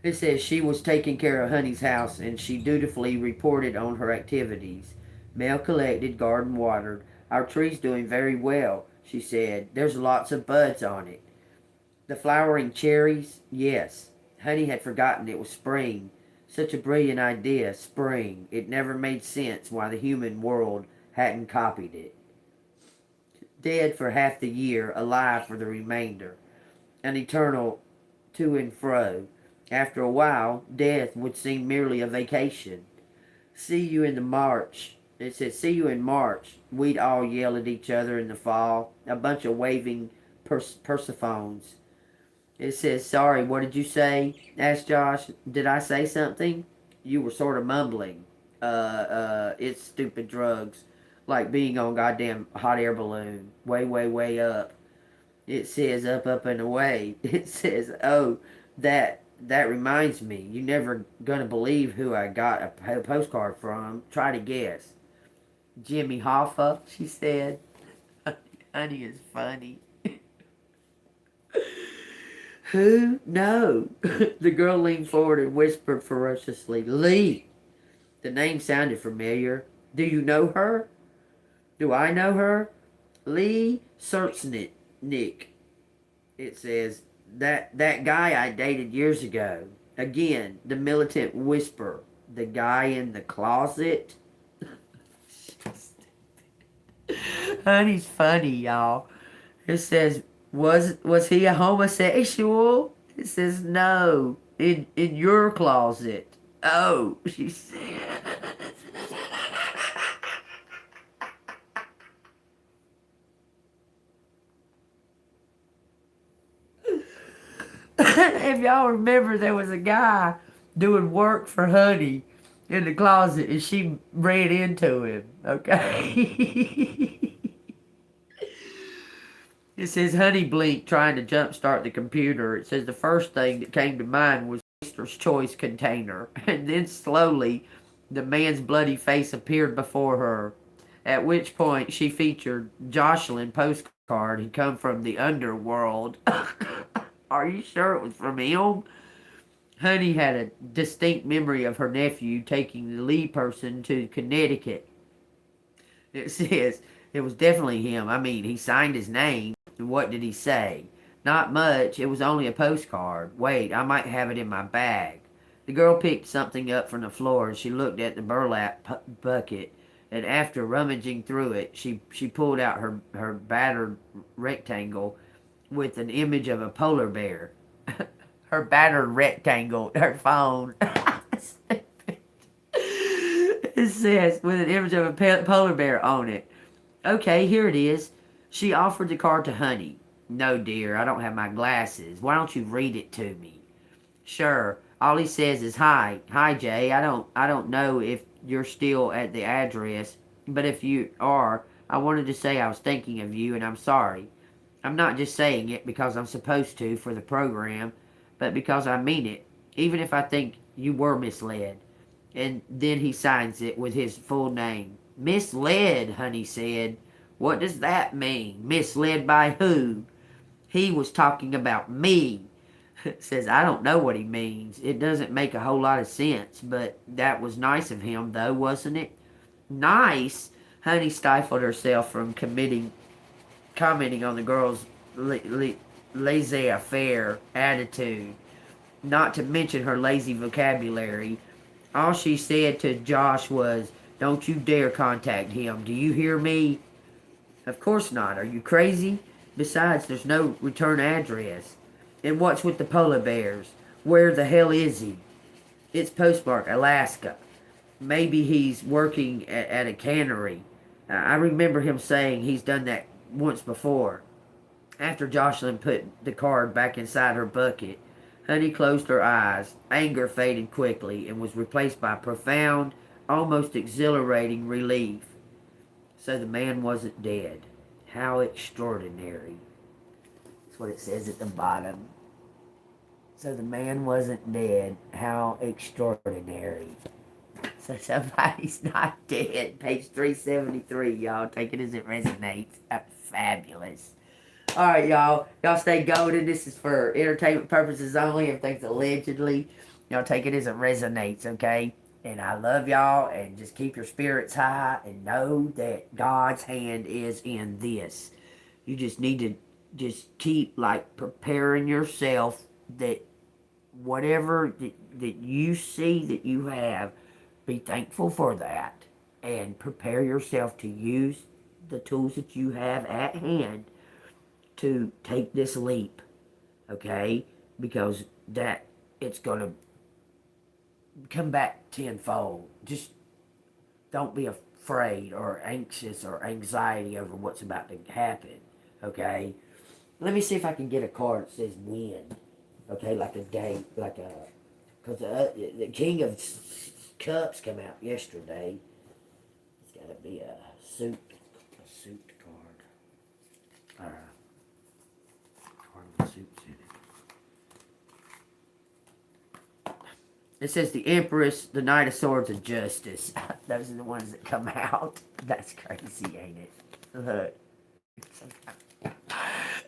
It says she was taking care of Honey's house, and she dutifully reported on her activities. "Mail collected, garden watered. Our tree's doing very well," she said. "There's lots of buds on it." "The flowering cherries?" "Yes." Honey had forgotten it was spring. Such a brilliant idea, spring. It never made sense why the human world hadn't copied it. Dead for half the year, alive for the remainder. An eternal to and fro. After a while, death would seem merely a vacation. "See you in the March." It said, "See you in March." We'd all yell at each other in the fall. A bunch of waving Persephones. It says, "Sorry, what did you say?" asked Josh. "Did I say something?" "You were sort of mumbling. It's stupid drugs. Like being on goddamn hot air balloon. Way, way, way up." It says, "Up, up, and away." It says, "Oh, that reminds me. You never gonna believe who I got a postcard from. Try to guess." "Jimmy Hoffa," she said. Honey is funny. "Who? No." The girl leaned forward and whispered ferociously, "Lee." The name sounded familiar. "Do you know her?" "Do I know her?" "Lee Sertznick." It says, that guy I dated years ago." Again, the militant whisper. "The guy in the closet?" Honey's funny, y'all. It says, was he a homosexual?" It says, "No, in your closet." "Oh," she said. If y'all remember, there was a guy doing work for Honey in the closet, and she ran into him. Okay. It says Honey blinked, trying to jumpstart the computer. It says the first thing that came to mind was Oyster's Choice container. And then slowly, the man's bloody face appeared before her. At which point, she featured Jocelyn postcard had come from the underworld. Are you sure it was from him? Honey had a distinct memory of her nephew taking the lead person to Connecticut. It says it was definitely him. I mean, he signed his name. What did he say? Not much. It was only a postcard. Wait, I might have it in my bag. The girl picked something up from the floor and she looked at the burlap bucket. And after rummaging through it, she pulled out her battered rectangle with an image of a polar bear. her battered rectangle, her phone. It says, with an image of a polar bear on it. Okay, here it is. She offered the card to Honey. No, dear, I don't have my glasses. Why don't you read it to me? Sure. All he says is hi. Hi, Jay. I don't know if you're still at the address, but if you are, I wanted to say I was thinking of you and I'm sorry. I'm not just saying it because I'm supposed to for the program, but because I mean it, even if I think you were misled. And then he signs it with his full name. Misled, Honey said. What does that mean? Misled by who? He was talking about me. Says, I don't know what he means. It doesn't make a whole lot of sense, but that was nice of him, though, wasn't it? Nice? Honey stifled herself from commenting on the girl's laissez-faire attitude, not to mention her lazy vocabulary. All she said to Josh was, don't you dare contact him. Do you hear me? Of course not. Are you crazy? Besides, there's no return address. And what's with the polar bears? Where the hell is he? It's postmark, Alaska. Maybe he's working at a cannery. I remember him saying he's done that once before. After Jocelyn put the card back inside her bucket, Honey closed her eyes. Anger faded quickly and was replaced by profound, almost exhilarating relief. So the man wasn't dead. How extraordinary. That's what it says at the bottom. So the man wasn't dead. How extraordinary. So somebody's not dead. Page 373, y'all. Take it as it resonates. That's fabulous. Alright, y'all. Y'all stay golden. This is for entertainment purposes only. Everything's allegedly. Y'all take it as it resonates, okay? And I love y'all. And just keep your spirits high. And know that God's hand is in this. You just need to just keep, like, preparing yourself that whatever that you see that you have, be thankful for that. And prepare yourself to use the tools that you have at hand to take this leap, okay? Because that it's going to come back tenfold. Just don't be afraid or anxious or anxiety over what's about to happen, okay? Let me see if I can get a card that says win, okay? Like a day, like a, because the King of Cups came out yesterday. It's got to be a suit card. Suits in it. It says the Empress, the Knight of Swords, and Justice. Those are the ones that come out. That's crazy, ain't it? Look.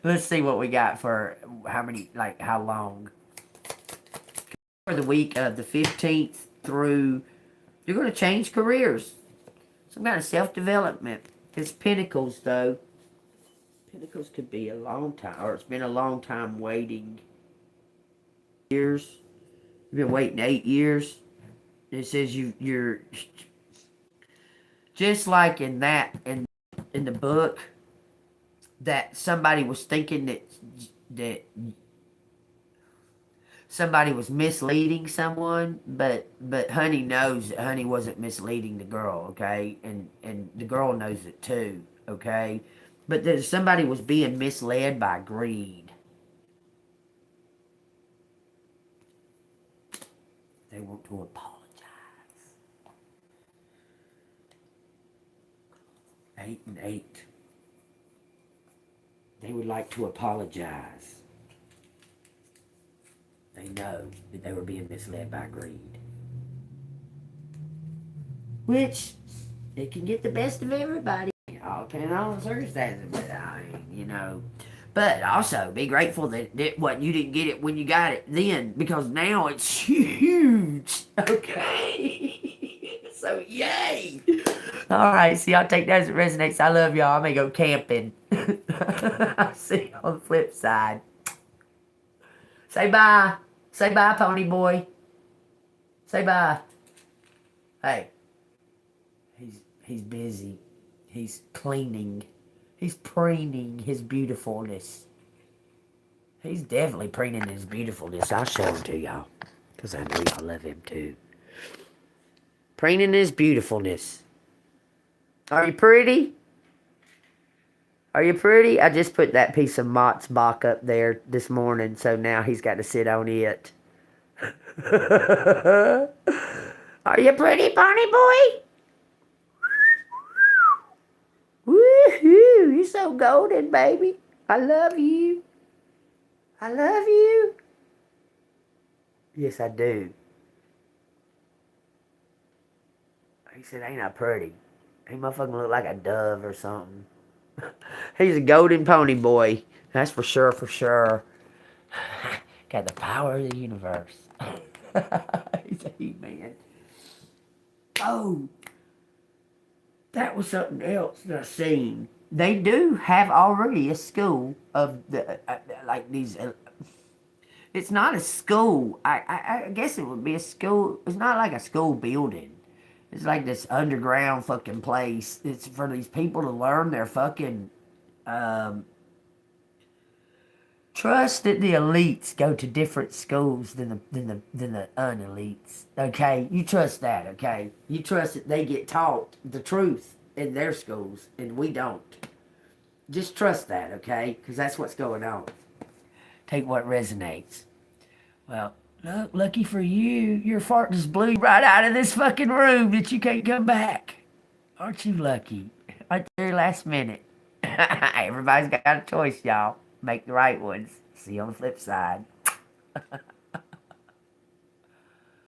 Let's see what we got for how many, like how long. For the week of the 15th through, you're going to change careers. Some kind of self-development. It's Pentacles, though. Pentacles could be a long time, or it's been a long time waiting. Years. You've been waiting 8 years. It says you're just like in the book that somebody was thinking that somebody was misleading someone, but Honey knows that Honey wasn't misleading the girl, okay, and the girl knows it too, okay. But that somebody was being misled by greed. They want to apologize. 8 and 8. They would like to apologize. They know that they were being misled by greed. Which, it can get the best of everybody. All depending on the circumstances, but I mean, you know. But also, be grateful that you didn't get it when you got it then, because now it's huge. Okay? So, yay! Alright, see, I'll take that as it resonates. I love y'all. I may go camping. I'll see you on the flip side. Say bye. Say bye, pony boy. Say bye. Hey. He's busy. He's cleaning. He's preening his beautifulness. He's definitely preening his beautifulness. I'll show him to y'all. Because I know y'all love him too. Preening his beautifulness. Are you pretty? Are you pretty? I just put that piece of Mott's Bach up there this morning, so now he's got to sit on it. Are you pretty, pony boy? Woohoo! You're so golden, baby. I love you. I love you. Yes, I do. He said, ain't I pretty? He motherfucking look like a dove or something. He's a golden pony boy. That's for sure, for sure. Got the power of the universe. He's a he-man. Oh, that was something else that I seen. They do have already a school of the like these. It's not a school. I guess it would be a school. It's not like a school building. It's like this underground fucking place. It's for these people to learn their fucking. Trust that the elites go to different schools than the unelites. Okay, you trust that. Okay, you trust that they get taught the truth in their schools, and we don't. Just trust that, okay? Because that's what's going on. Take what resonates. Well, look, lucky for you, your fart just blew right out of this fucking room that you can't come back. Aren't you lucky? Right there, last minute. Everybody's got a choice, y'all. Make the right ones. See you on the flip side.